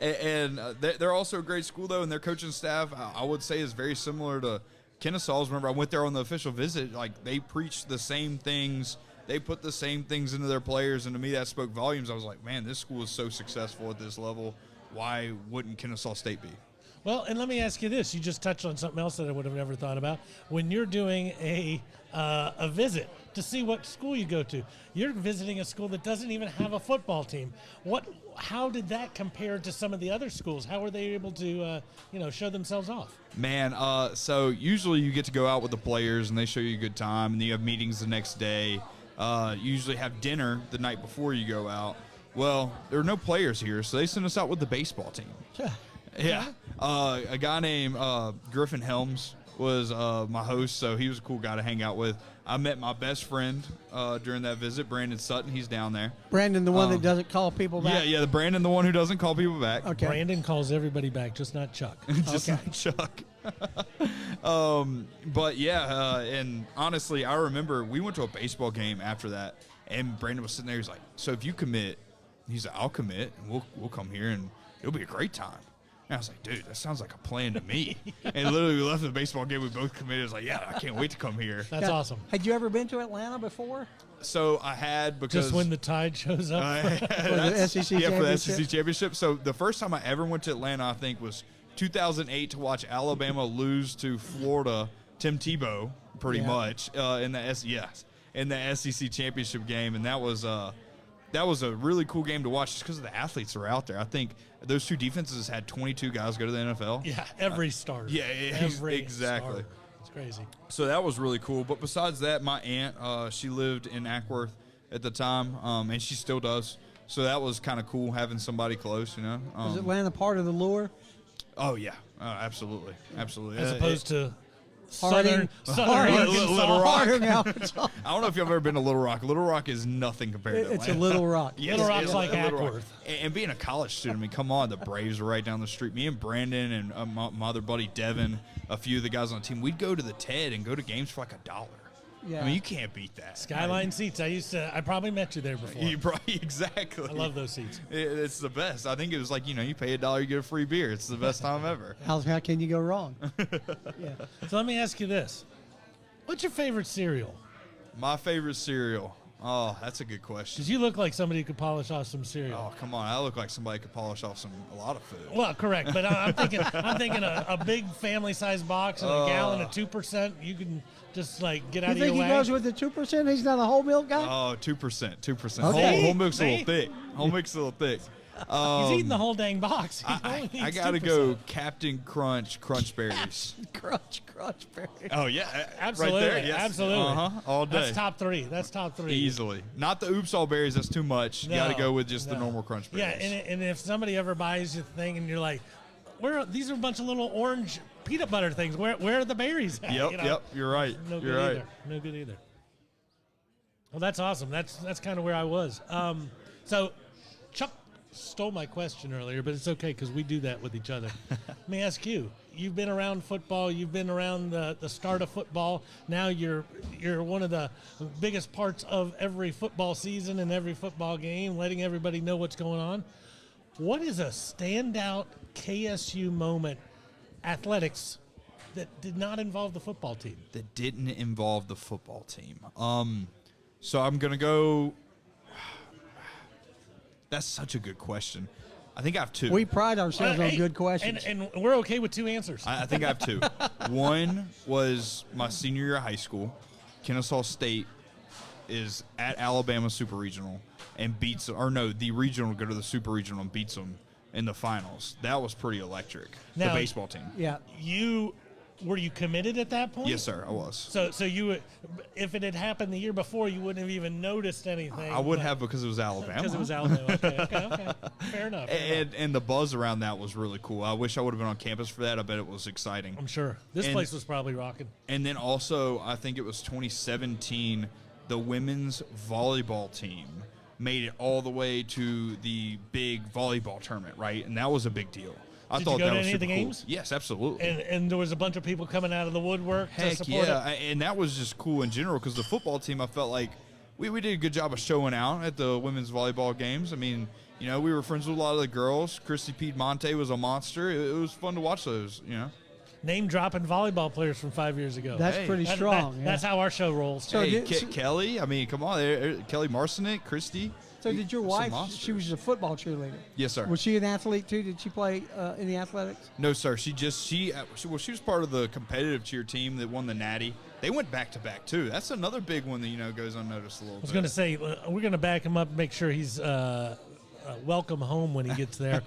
And they're also a great school, though, and their coaching staff, I would say, is very similar to Kennesaw's. Remember, I went there on the official visit. Like, they preached the same things. They put the same things into their players, and to me that spoke volumes. I was like, man, this school is so successful at this level. Why wouldn't Kennesaw State be? Well, and let me ask you this. You just touched on something else that I would have never thought about. When you're doing a visit to see what school you go to, you're visiting a school that doesn't even have a football team. How did that compare to some of the other schools? How were they able to, show themselves off? Man, so usually you get to go out with the players, and they show you a good time, and then you have meetings the next day. You usually have dinner the night before you go out. Well, there are no players here, so they sent us out with the baseball team. Yeah. A guy named Griffin Helms was my host, so he was a cool guy to hang out with. I met my best friend during that visit, Brandon Sutton. He's down there. Brandon, the one that doesn't call people back? Yeah, the Brandon, the one who doesn't call people back. Okay. Brandon calls everybody back, just not Chuck. Just not Chuck. But yeah, and honestly, I remember we went to a baseball game after that, and Brandon was sitting there. He's like, "So if you commit," he's like, "I'll commit, and we'll come here, and it'll be a great time." And I was like, dude, that sounds like a plan to me. And literally, we left the baseball game. We both committed. I was like, yeah, I can't wait to come here. That's awesome. Had you ever been to Atlanta before? So I had because Just when the Tide shows up. For the SEC yeah, for the championship? SEC championship. So the first time I ever went to Atlanta, I think, was 2008 to watch Alabama lose to Florida. Tim Tebow, pretty much, in the SEC championship game, and that was a really cool game to watch just because of the athletes that are out there. I think those two defenses had 22 guys go to the NFL. Yeah, every star. Yeah, every exactly. star. It's crazy. So that was really cool. But besides that, my aunt, she lived in Ackworth at the time, and she still does. So that was kind of cool having somebody close, you know. Was Atlanta part of the lure? Oh, yeah. Absolutely. Absolutely. As opposed to Harding. Southern Harding. Arkansas. Little Rock. Harding, Arkansas. I don't know if you've ever been to Little Rock. Little Rock is nothing compared to It's a Atlanta. Little Rock. Yes, Little Rock's it's like Little Rock. Ackworth. And being a college student, I mean, come on, the Braves are right down the street. Me and Brandon and my other buddy Devin, a few of the guys on the team, we'd go to the TED and go to games for like $1. Yeah. I mean, you can't beat that. Skyline seats. I probably met you there before. You probably, exactly. I love those seats. It's the best. I think it was like, you pay $1, you get a free beer. It's the best time ever. How can you go wrong? Yeah. So let me ask you this. What's your favorite cereal? My favorite cereal. Oh, that's a good question. Because you look like somebody who could polish off some cereal. Oh, come on. I look like somebody could polish off a lot of food. Well, correct, but I'm thinking a big family-sized box and a gallon of 2%. You can just like get out You of your think he way. goes with the 2%? He's not a whole milk guy? Oh, 2%. 2%. Okay. Whole milk's a little See? thick. Whole milk's a little thick. He's eating the whole dang box. He only I needs got to 2%. go Captain Crunch Berries. Crunch berry. Oh, yeah. Absolutely, Right there. Yes. absolutely. Uh-huh. All day. That's top three. That's top three. Easily. Not the Oops All Berries. That's too much. You got to No, go with just the no. normal Crunch Yeah, Berries. and if somebody ever buys you the thing and you're like, these are a bunch of little orange peanut butter things. Where are the berries at? Yep, You know? yep. You're right. No You're good right. either. No good either. Well, that's awesome. That's kind of where I was. So Chuck stole my question earlier, but it's okay because we do that with each other. Let me ask you. You've been around football. You've been around the start of football. Now you're one of the biggest parts of every football season and every football game, letting everybody know what's going on. What is a standout KSU moment, athletics, that did not involve the football team? That didn't involve the football team. So I'm going to go. That's such a good question. I think I have two. We pride ourselves on Hey, good questions. And we're okay with two answers. I think I have two. One was my senior year of high school. Kennesaw State is at Alabama Super Regional and the regional go to the Super Regional and beats them in the finals. That was pretty electric. Now- the baseball team. Yeah. Were you committed at that point? Yes, sir, I was. So you, if it had happened the year before, you wouldn't have even noticed anything. I would have because it was Alabama. because it was Alabama. Okay. Fair enough. And the buzz around that was really cool. I wish I would have been on campus for that. I bet it was exciting. I'm sure this And- place was probably rocking. And then also, I think it was 2017, the women's volleyball team made it all the way to the big volleyball tournament, right? And that was a big deal. I Did thought you go that to was any of super the cool. games? Yes, absolutely. And there was a bunch of people coming out of the woodwork to Heck support yeah, it. and that was just cool in general because the football team, I felt like we did a good job of showing out at the women's volleyball games. I mean, we were friends with a lot of the girls. Christy Piedmonte was a monster. It was fun to watch those, Name dropping volleyball players from 5 years ago. That's Hey. pretty strong. yeah. That's how our show rolls. So Hey, did- Kelly, I mean, come on. Kelly Marcinek, Christy. So did your Some wife, monsters. she was a football cheerleader. Yes, sir. Was she an athlete too? Did she play in the athletics? No, sir. She was part of the competitive cheer team that won the Natty. They went back to back too. That's another big one that goes unnoticed a little bit. I was going to say, we're going to back him up and make sure he's welcome home when he gets there.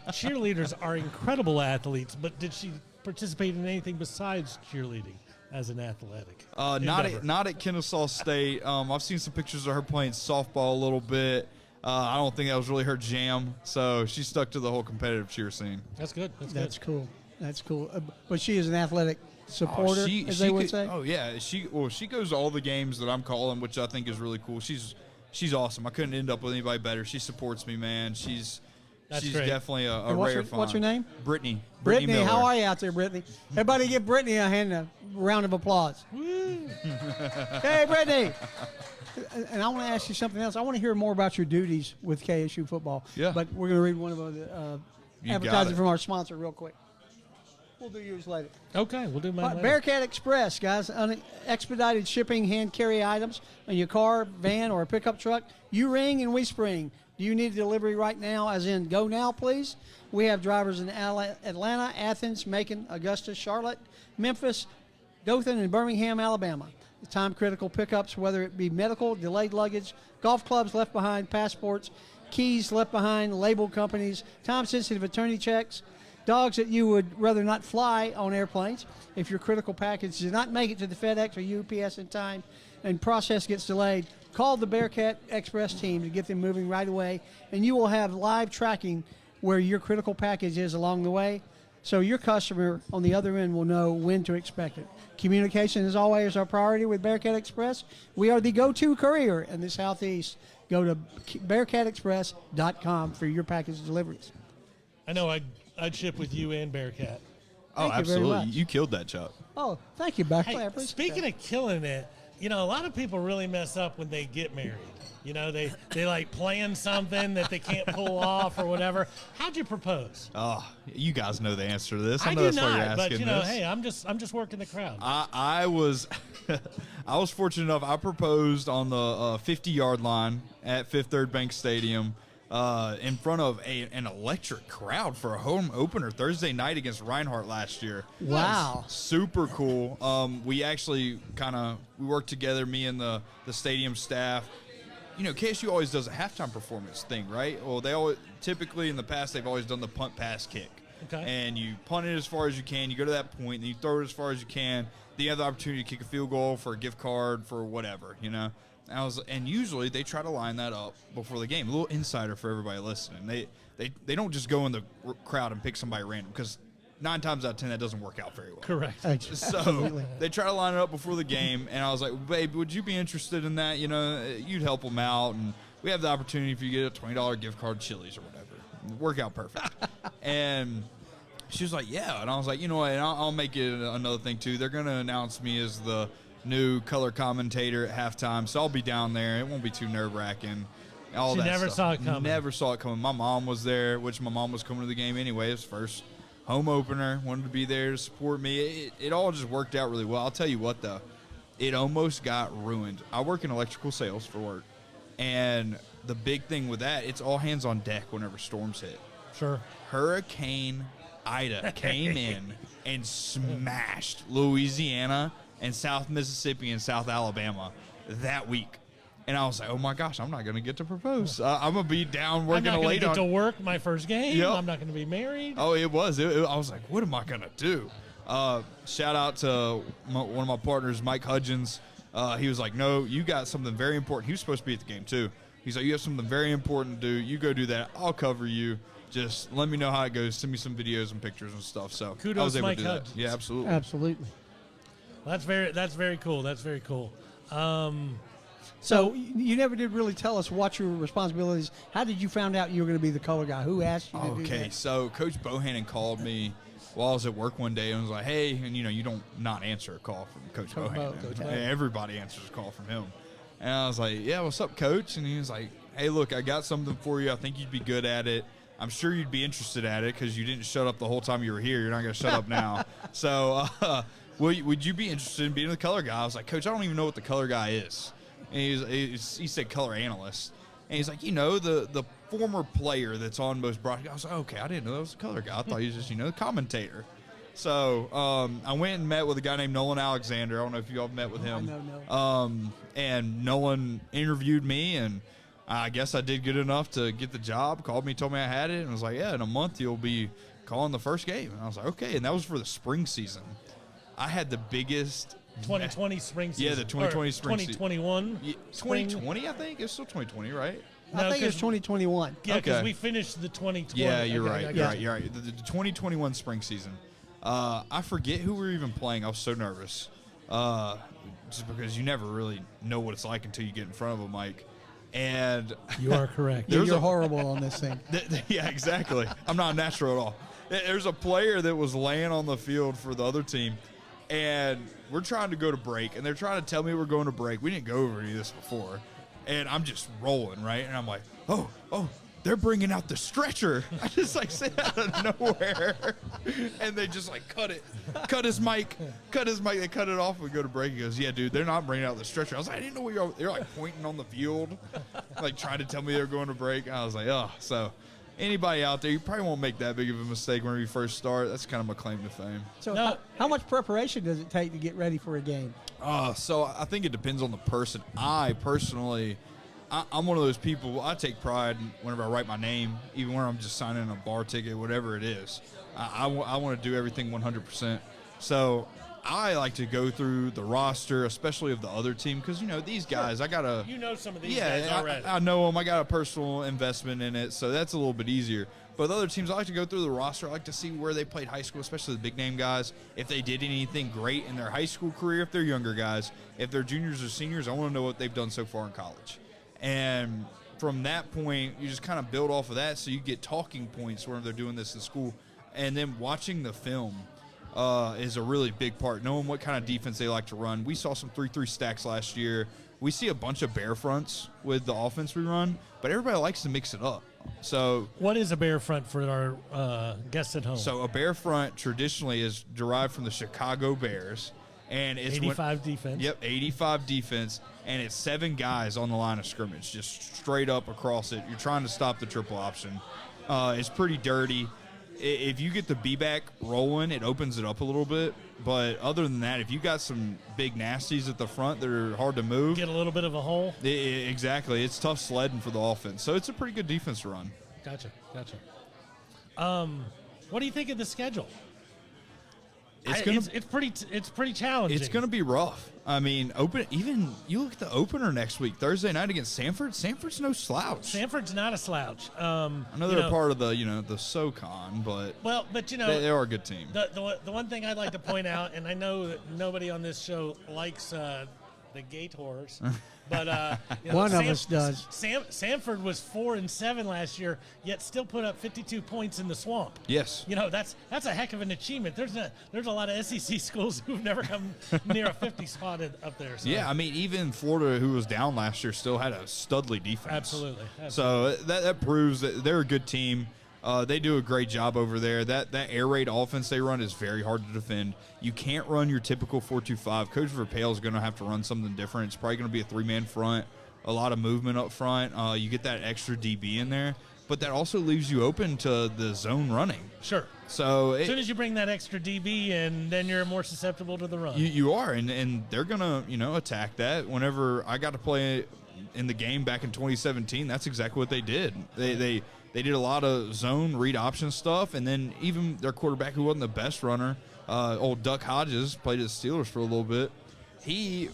Cheerleaders are incredible athletes, but did she participate in anything besides cheerleading as an athletic? Not at Kennesaw State. I've seen some pictures of her playing softball a little bit. I don't think that was really her jam, so she stuck to the whole competitive cheer scene. That's good. That's cool. That's cool. But she is an athletic supporter, as they would say. Oh yeah, she goes to all the games that I'm calling, which I think is really cool. She's awesome. I couldn't end up with anybody better. She supports me, man. She's great. definitely a And rare find. what's her name? Brittany. Brittany, Miller. how are you out there, Brittany? Everybody give Brittany a round of applause. Hey, Brittany. And I want to ask you something else. I want to hear more about your duties with KSU football. Yeah. But we're going to read one of You got advertising it. from our sponsor real quick. We'll do yours later. Okay, we'll do mine later. Bearcat Express, guys. Expedited shipping, hand carry items in your car, van, or a pickup truck. You ring and we spring. Do you need a delivery right now, as in go now, please? We have drivers in Atlanta, Athens, Macon, Augusta, Charlotte, Memphis, Dothan, and Birmingham, Alabama. Time-critical pickups, whether it be medical, delayed luggage, golf clubs left behind, passports, keys left behind, label companies, time-sensitive attorney checks, dogs that you would rather not fly on airplanes. If your critical package does not make it to the FedEx or UPS in time and process gets delayed, call the Bearcat Express team to get them moving right away, and you will have live tracking where your critical package is along the way, so your customer on the other end will know when to expect it. Communication is always our priority with Bearcat Express. We are the go-to courier in the Southeast. Go to bearcatexpress.com for your package deliveries. I know I'd ship with you and Bearcat. Oh, Thank you very absolutely. much. You killed that, Chuck. Oh, thank you, Beckley. I Hey, appreciate speaking that. of killing it, you know, a lot of people really mess up when they get married. You know, they like plan something that they can't pull off or whatever. How'd you propose? Oh, you guys know the answer to this. I know do that's why you're not, but asking you know, this. hey, I'm just working the crowd. I was I was fortunate enough. I proposed on the 50-yard line at Fifth Third Bank Stadium in front of an electric crowd for a home opener Thursday night against Reinhardt last year. Wow. Super cool. We actually we worked together, me and the stadium staff. You know, KSU always does a halftime performance thing, right? Well, they always typically in the past they've always done the punt pass kick. Okay. And you punt it as far as you can. You go to that point, and you throw it as far as you can. Then you have the opportunity to kick a field goal for a gift card for whatever, you know. And usually they try to line that up before the game. A little insider for everybody listening. They don't just go in the crowd and pick somebody random, because 9 times out of 10 that doesn't work out very well. Correct. So Absolutely. they try to line it up before the game, and I was like, babe, would you be interested in that? You know, you'd help them out, and we have the opportunity if you get a $20 gift card to Chili's or whatever. Work out perfect. And she was like, yeah. And I was like, you know what, and I'll make it another thing too. They're going to announce me as the new color commentator at halftime, so I'll be down there. It won't be too nerve-wracking. All She that never stuff. saw it coming. Never saw it coming. My mom was there, which my mom was coming to the game anyway. It was first home opener, wanted to be there to support me. It all just worked out really well. I'll tell you what, though, it almost got ruined. I work in electrical sales for work, and the big thing with that, it's all hands on deck whenever storms hit. Sure. Hurricane Ida came in and smashed Louisiana and South Mississippi and South Alabama that week. And I was like, oh, my gosh, I'm not going to get to propose. I'm going to be down I'm working not going late to get on. to work my first game. Yep. I'm not going to be married. Oh, it was. I was like, what am I going to do? Shout out to one of my partners, Mike Hudgens. He was like, no, you got something very important. He was supposed to be at the game, too. He's like, you have something very important to do. You go do that. I'll cover you. Just let me know how it goes. Send me some videos and pictures and stuff. So Kudos I was able Mike to do Hudgens. that. Yeah, absolutely. Absolutely. That's very cool. That's very cool. So you never did really tell us what your responsibilities. How did you find out you were going to be the color guy? Who asked you to do Okay, that? so Coach Bohannon called me while I was at work one day and was like, hey, and you know, you don't not answer a call from Coach Bohannon. Coach Bo. Everybody answers a call from him. And I was like, yeah, what's up, Coach? And he was like, hey, look, I got something for you. I think you'd be good at it. I'm sure you'd be interested at it because you didn't shut up the whole time you were here. You're not going to shut up now. So would you be interested in being the color guy? I was like, Coach, I don't even know what the color guy is. And he said color analyst. And he's like, you know, the former player that's on most broadcasts. I was like, okay, I didn't know that was a color guy. I thought he was just, you know, the commentator. So I went and met with a guy named Nolan Alexander. I don't know if you all met with him. I know. And Nolan interviewed me, and I guess I did good enough to get the job. Called me, told me I had it, and was like, yeah, in a month you'll be calling the first game. And I was like, okay. And that was for the spring season. I had the biggest 2020 spring season. Yeah, the 2020 spring season. 2021. 2020, I think. It's still 2020, right? I think it was 2021. Yeah, because Okay. we finished the 2020. Yeah, you're Okay, right. I got You're you. right. The 2021 spring season. I forget who we were even playing. I was so nervous. Just because you never really know what it's like until you get in front of a mic. And You are correct. Yeah, There's you're a- horrible on this thing. yeah, exactly. I'm not natural at all. There's a player that was laying on the field for the other team, and we're trying to go to break, and they're trying to tell me we're going to break. We didn't go over any of this before, and I'm just rolling, right? And I'm like, oh, they're bringing out the stretcher. I just like said out of nowhere. And they just like cut his mic. They cut it off. We go to break. He goes, yeah, dude, they're not bringing out the stretcher. I was like, I didn't know where you're. They're like pointing on the field, like trying to tell me they're going to break. I was like, oh, so anybody out there, you probably won't make that big of a mistake when you first start. That's kind of my claim to fame. So how much preparation does it take to get ready for a game? So I think it depends on the person. I personally, I'm one of those people, I take pride whenever I write my name, even when I'm just signing a bar ticket, whatever it is. I want to do everything 100%. So I like to go through the roster, especially of the other team, because, these guys, I got to. You know some of these guys already. I know them. I got a personal investment in it, so that's a little bit easier. But the other teams, I like to go through the roster. I like to see where they played high school, especially the big-name guys, if they did anything great in their high school career, if they're younger guys. If they're juniors or seniors, I want to know what they've done so far in college. And from that point, you just kind of build off of that so you get talking points whenever they're doing this in school. And then watching the film is a really big part, knowing what kind of defense they like to run. We saw some 3-3 stacks last year. We see a bunch of bear fronts with the offense we run, but everybody likes to mix it up. So, what is a bear front for our guests at home? So a bear front traditionally is derived from the Chicago Bears. And it's 85 defense. Yep, 85 defense, and it's 7 guys on the line of scrimmage, just straight up across it. You're trying to stop the triple option. It's pretty dirty. If you get the B-back rolling, it opens it up a little bit. But other than that, if you got some big nasties at the front that are hard to move. Get a little bit of a hole. Exactly. It's tough sledding for the offense. So it's a pretty good defense to run. Gotcha. What do you think of the schedule? It's pretty challenging. It's going to be rough. I mean, you look at the opener next week, Thursday night against Sanford. Sanford's no slouch. Sanford's not a slouch. I know they're part of the the SoCon, but they are a good team. The one thing I'd like to point out, and I know that nobody on this show likes the Gators, but one of us does. Sanford was 4-7 last year, yet still put up 52 points in the swamp. Yes, that's a heck of an achievement. There's a lot of SEC schools who've never come near a 50 spot up there. So. Yeah, I mean, even Florida, who was down last year, still had a studly defense. Absolutely. So that proves that they're a good team. They do a great job over there. That air raid offense they run is very hard to defend. You can't run your typical 4-2-5. Coach Verpale is going to have to run something different. It's probably going to be a 3-man front, a lot of movement up front. You get that extra DB in there, but that also leaves you open to the zone running. Sure. So as soon as you bring that extra DB in, then you're more susceptible to the run. You are, and they're going to attack that. Whenever I got to play in the game back in 2017, that's exactly what they did. They did a lot of zone read option stuff, and then even their quarterback, who wasn't the best runner, old Duck Hodges, played at the Steelers for a little bit. He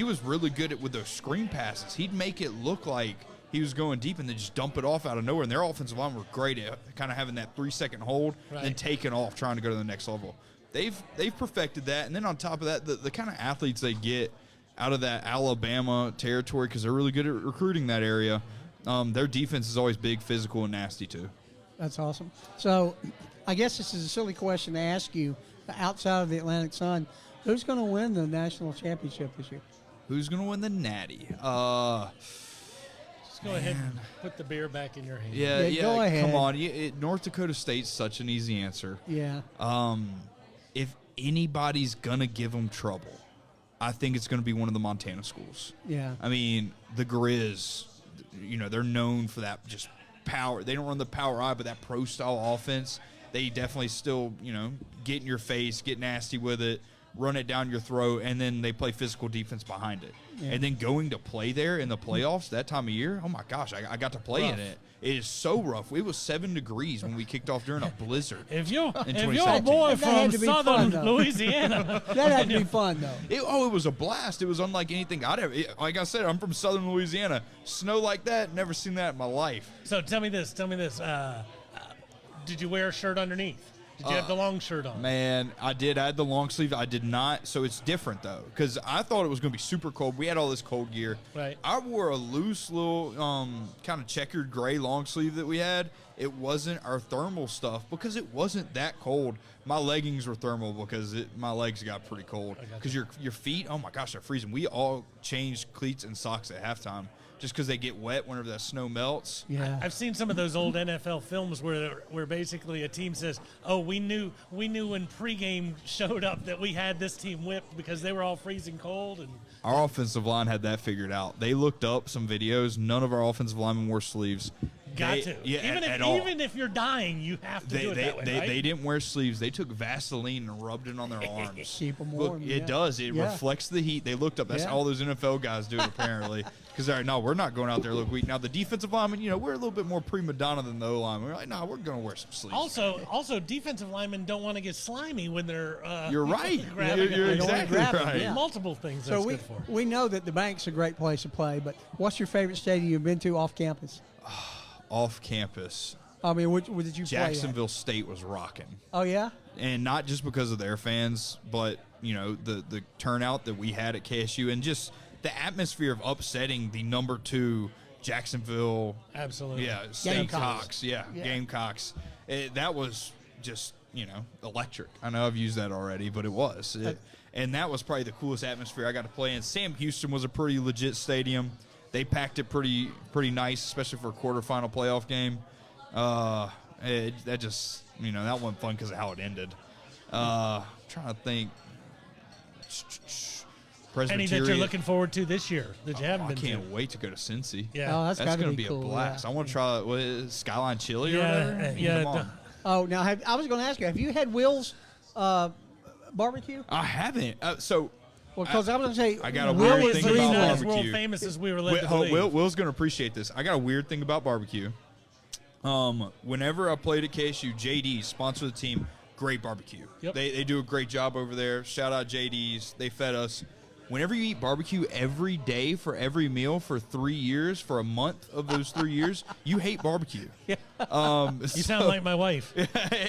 was really good with those screen passes. He'd make it look like he was going deep and then just dump it off out of nowhere. And their offensive line were great at kind of having that 3-second hold, then taking off, trying to go to the next level. They've perfected that, and then on top of that, the kind of athletes they get out of that Alabama territory, because they're really good at recruiting that area. Their defense is always big, physical, and nasty, too. That's awesome. So I guess this is a silly question to ask you. Outside of the Atlantic Sun, who's going to win the national championship this year? Who's going to win the Natty? Just go ahead and put the beer back in your hand. Yeah, go ahead. Come on. North Dakota State's such an easy answer. Yeah. If anybody's going to give them trouble, I think it's going to be one of the Montana schools. Yeah. I mean, the Grizz, they're known for that just power. They don't run the power eye, but that pro-style offense, they definitely still, get in your face, get nasty with it, run it down your throat, and then they play physical defense behind it. Yeah. And then going to play there in the playoffs that time of year, oh, my gosh, I got to play in it. It is so rough. It was 7 degrees when we kicked off during a blizzard. If you're a boy from southern Louisiana. That had to be fun, though. It was a blast. It was unlike anything I'd ever. Like I said, I'm from southern Louisiana. Snow like that, never seen that in my life. So tell me this. Did you wear a shirt underneath? Did you have the long shirt on? Man, I did. I had the long sleeve. I did not. So it's different, though, because I thought it was going to be super cold. We had all this cold gear. Right. I wore a loose little kind of checkered gray long sleeve that we had. It wasn't our thermal stuff because it wasn't that cold. My leggings were thermal because my legs got pretty cold. Because your feet, oh, my gosh, they're freezing. We all changed cleats and socks at halftime just because they get wet whenever that snow melts. Yeah. I've seen some of those old NFL films where basically a team says, "Oh, we knew when pregame showed up that we had this team whipped because they were all freezing cold." And Our offensive line had that figured out. They looked up some videos. None of our offensive linemen wore sleeves. got to. Yeah, Even all. even if you're dying, you have to do it that way, right? They didn't wear sleeves. They took Vaseline and rubbed it on their arms. Keep 'em Look, warm, it yeah. does. It Yeah. reflects the heat. They looked up. That's Yeah. how all those NFL guys do it, apparently. Because they're like, no, we're not going out there look weak. Now, the defensive linemen, we're a little bit more prima donna than the O-linemen. We're like, no, we're going to wear some sleeves. Also, defensive linemen don't want to get slimy when they're. You're right. grabbing You're it. don't wanna exactly grab it, right. yeah. Multiple things So that's we good for. we know that the Bank's a great place to play, but what's your favorite stadium you've been to off campus? Off campus, I mean, where did you play at? Jacksonville State was rocking. Oh yeah. And not just because of their fans, but the turnout that we had at KSU and just the atmosphere of upsetting the number 2 Jacksonville, Absolutely. State Gamecocks. Cox, Yeah. Gamecocks. That was just electric. I know I've used that already, but it was, and that was probably the coolest atmosphere I got to play in. Sam Houston was a pretty legit stadium. They packed it pretty nice, especially for a quarterfinal playoff game. That just that wasn't fun because of how it ended. Trying to think. Any that you're looking forward to this year that you haven't I been can't to? wait to go to Cincy. Yeah. Oh, that's got to going to be be cool. a blast. Yeah. I want to try what is it, Skyline Chili or Yeah, whatever. yeah, Come on. Oh, now I was going to ask you, have you had Will's barbecue? I haven't. Well, because I was going to say, I got a Will weird was thing the It's about reason- not as barbecue. world famous as we were led to believe. Will's going to appreciate this. I got a weird thing about barbecue. Whenever I played at KSU, JD's sponsor the team. Great barbecue. Yep. They do a great job over there. Shout out JD's. They fed us. Whenever you eat barbecue every day for every meal for 3 years, for a month of those 3 years, you hate barbecue. You sound like my wife.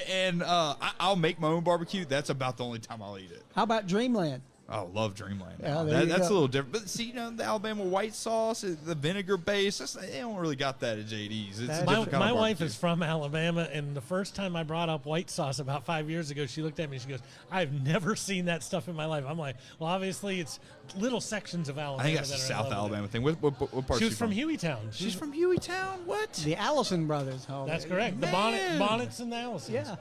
And I'll make my own barbecue. That's about the only time I'll eat it. How about Dreamland? Oh, love Dreamland. Yeah, there you That's go. a little different. But see, the Alabama white sauce, the vinegar base, they don't really got that at JD's. It's a That's different kind My of wife barbecue. is from Alabama, and the first time I brought up white sauce about 5 years ago, she looked at me and she goes, "I've never seen that stuff in my life." I'm like, "Well, obviously, it's little sections of Alabama." I think that's a that are in South love with Alabama it. thing. What part? She was from Hueytown. She's from Hueytown. What? The Allison brothers. Oh, That's correct. The Man. Bonnets and the Allisons. Yeah.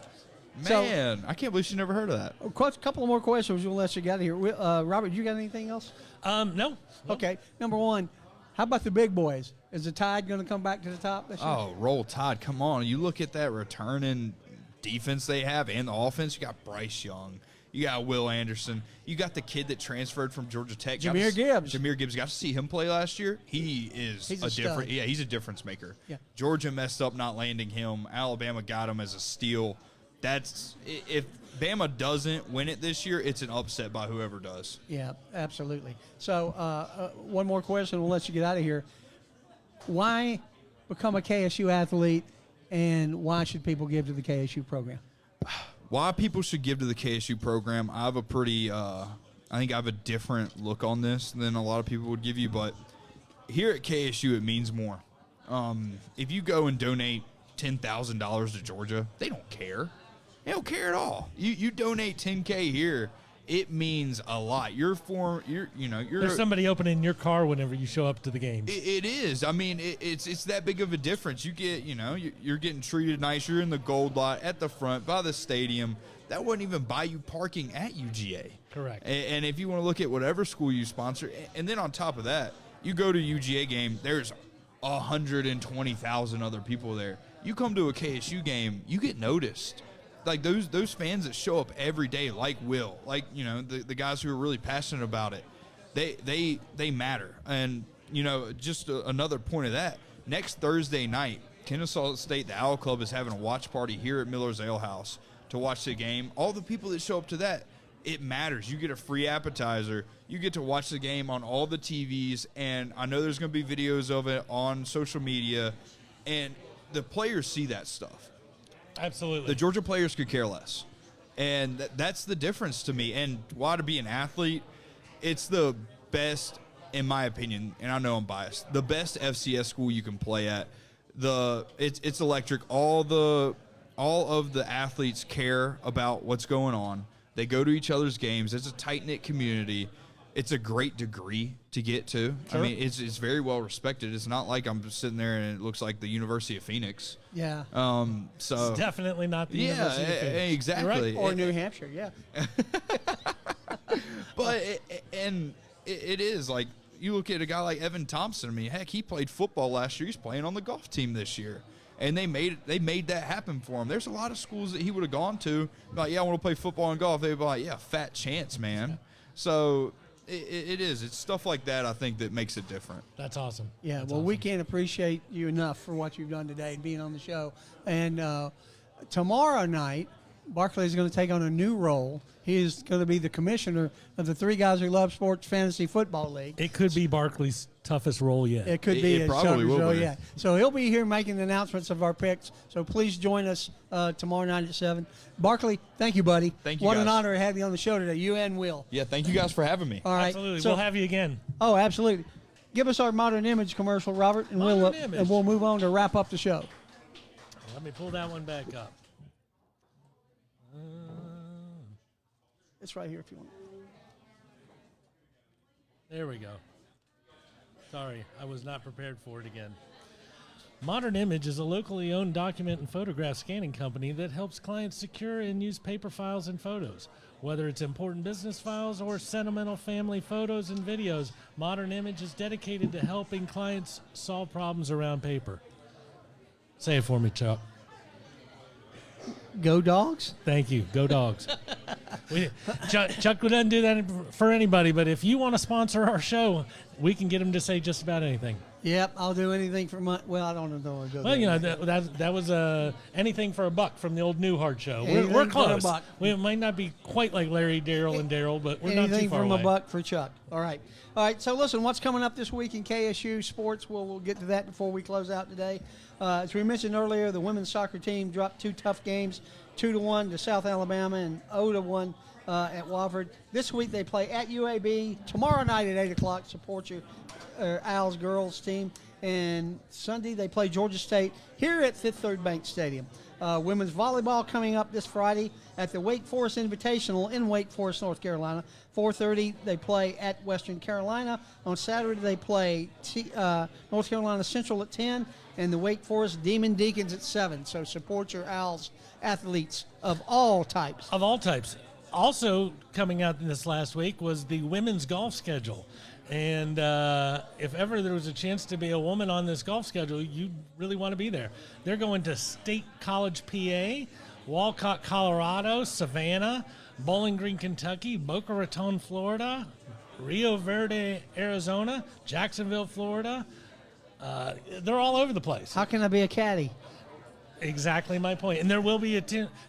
So- Man, I can't believe she never heard of that. A couple of more questions we'll let you get here. Robert, you got anything else? No. Okay. Number one, how about the big boys? Is the Tide going to come back to the top this year? Oh, roll Tide. Come on. You look at that returning defense they have and the offense. You got Bryce Young. You got Will Anderson. You got the kid that transferred from Georgia Tech. Jameer Gibbs. Jameer Gibbs. Got to see him play last year. He is He's a stud. different. Yeah, he's a difference maker. Yeah. Georgia messed up not landing him. Alabama got him as a steal. If Bama doesn't win it this year, it's an upset by whoever does. Yeah, absolutely. So one more question. We'll let you get out of here. Why become a KSU athlete, and why should people give to the KSU program? Why people should give to the KSU program, I have a pretty, I think I have a different look on this than a lot of people would give you, but here at KSU, it means more. If you go and donate $10,000 to Georgia, they don't care. They don't care at all. You donate $10K here, it means a lot. There's somebody opening your car whenever you show up to the games. It is. I mean, it's that big of a difference. You get, you're getting treated nice. You're in the gold lot at the front by the stadium. That wouldn't even buy you parking at UGA. Correct. And if you want to look at whatever school you sponsor, and then on top of that, you go to a UGA game, there's 120,000 other people there. You come to a KSU game, you get noticed. Like those fans that show up every day, like Will, like the guys who are really passionate about it, they matter. And just another point of that. Next Thursday night, Kennesaw State, the Owl Club, is having a watch party here at Miller's Ale House to watch the game. All the people that show up to that, it matters. You get a free appetizer. You get to watch the game on all the TVs, and I know there's going to be videos of it on social media, and the players see that stuff. Absolutely. The Georgia players could care less. And that's the difference to me. And why to be an athlete, it's the best, in my opinion, and I know I'm biased, the best FCS school you can play at. It's electric. All of the athletes care about what's going on. They go to each other's games. It's a tight-knit community. it's a great degree to get to. Sure. I mean, it's very well respected. It's not like I'm just sitting there and it looks like the University of Phoenix. Yeah. So It's definitely not the University of Phoenix. exactly. You're Or New Hampshire, yeah. But it is like you look at a guy like Evan Thompson. I mean, heck, he played football last year. He's playing on the golf team this year, and they made that happen for him. There's a lot of schools that he would have gone to, like, yeah, I want to play football and golf. They'd be like, yeah, fat chance, man. So it is. It's stuff like that, I think, that makes it different. That's awesome. Yeah, That's well, we awesome. can't appreciate you enough for what you've done today and being on the show. And tomorrow night, Barkley is going to take on a new role. He is going to be the commissioner of the Three Guys Who Love Sports Fantasy Football League. It could be Barkley's toughest role yet. It could be It his probably toughest will role, be. yeah. So he'll be here making the announcements of our picks. So please join us tomorrow night at 7. Barkley, thank you, buddy. Thank you, What an guys. honor to have you on the show today, you and Will. Yeah, thank you guys for having me. All right. Absolutely. So, We'll have you again. oh, absolutely. Give us our Modern Image commercial, Robert, and Modern Image. and we'll move on to wrap up the show. Let me pull that one back up. It's right here if you want. There we go. Sorry, I was not prepared for it again. Modern Image is a locally owned document and photograph scanning company that helps clients secure and use paper files and photos. Whether it's important business files or sentimental family photos and videos, Modern Image is dedicated to helping clients solve problems around paper. Say it for me, Chuck. Go Dogs? Thank you. Go Dogs. Chuck doesn't do that for anybody, but if you want to sponsor our show, we can get him to say just about anything. Yep, I'll do anything for my. Well, I don't know. I'll go Well, there. you know, that was anything for a buck from the old Newhart show. Anything We're for a close. buck. We might not be quite like Larry, Daryl, and Daryl, but we're not too Anything far from away. a buck for Chuck. All right. So listen, what's coming up this week in KSU sports? We'll get to that before we close out today. As we mentioned earlier, the women's soccer team dropped 2 tough games, 2-1 to South Alabama and 0-1 at Wofford. This week they play at UAB. Tomorrow night at 8 o'clock, support your Owls girls team. And Sunday they play Georgia State here at Fifth Third Bank Stadium. Women's volleyball coming up this Friday at the Wake Forest Invitational in Wake Forest, North Carolina. 4:30 they play at Western Carolina. On Saturday they play North Carolina Central at 10 and the Wake Forest Demon Deacons at 7. So support your Owls athletes of all types. Of all types. Also coming out this last week was the women's golf schedule. And if ever there was a chance to be a woman on this golf schedule, you really want to be there. They're going to State College, PA, Walcott, Colorado, Savannah, Bowling Green, Kentucky, Boca Raton, Florida, Rio Verde, Arizona, Jacksonville, Florida. They're all over the place. How can I be a caddy? Exactly my point. And there will be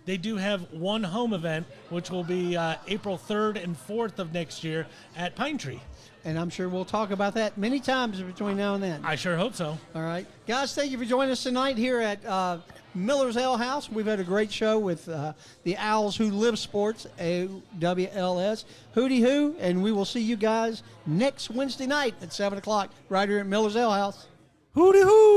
they do have one home event, which will be April 3rd and 4th of next year at Pine Tree. And I'm sure we'll talk about that many times between now and then. I sure hope so. All right. Guys, thank you for joining us tonight here at Miller's Ale House. We've had a great show with the Owls Who Live Sports, AWLS, Hootie Hoo, and we will see you guys next Wednesday night at 7 o'clock right here at Miller's Ale House. Hootie hoo!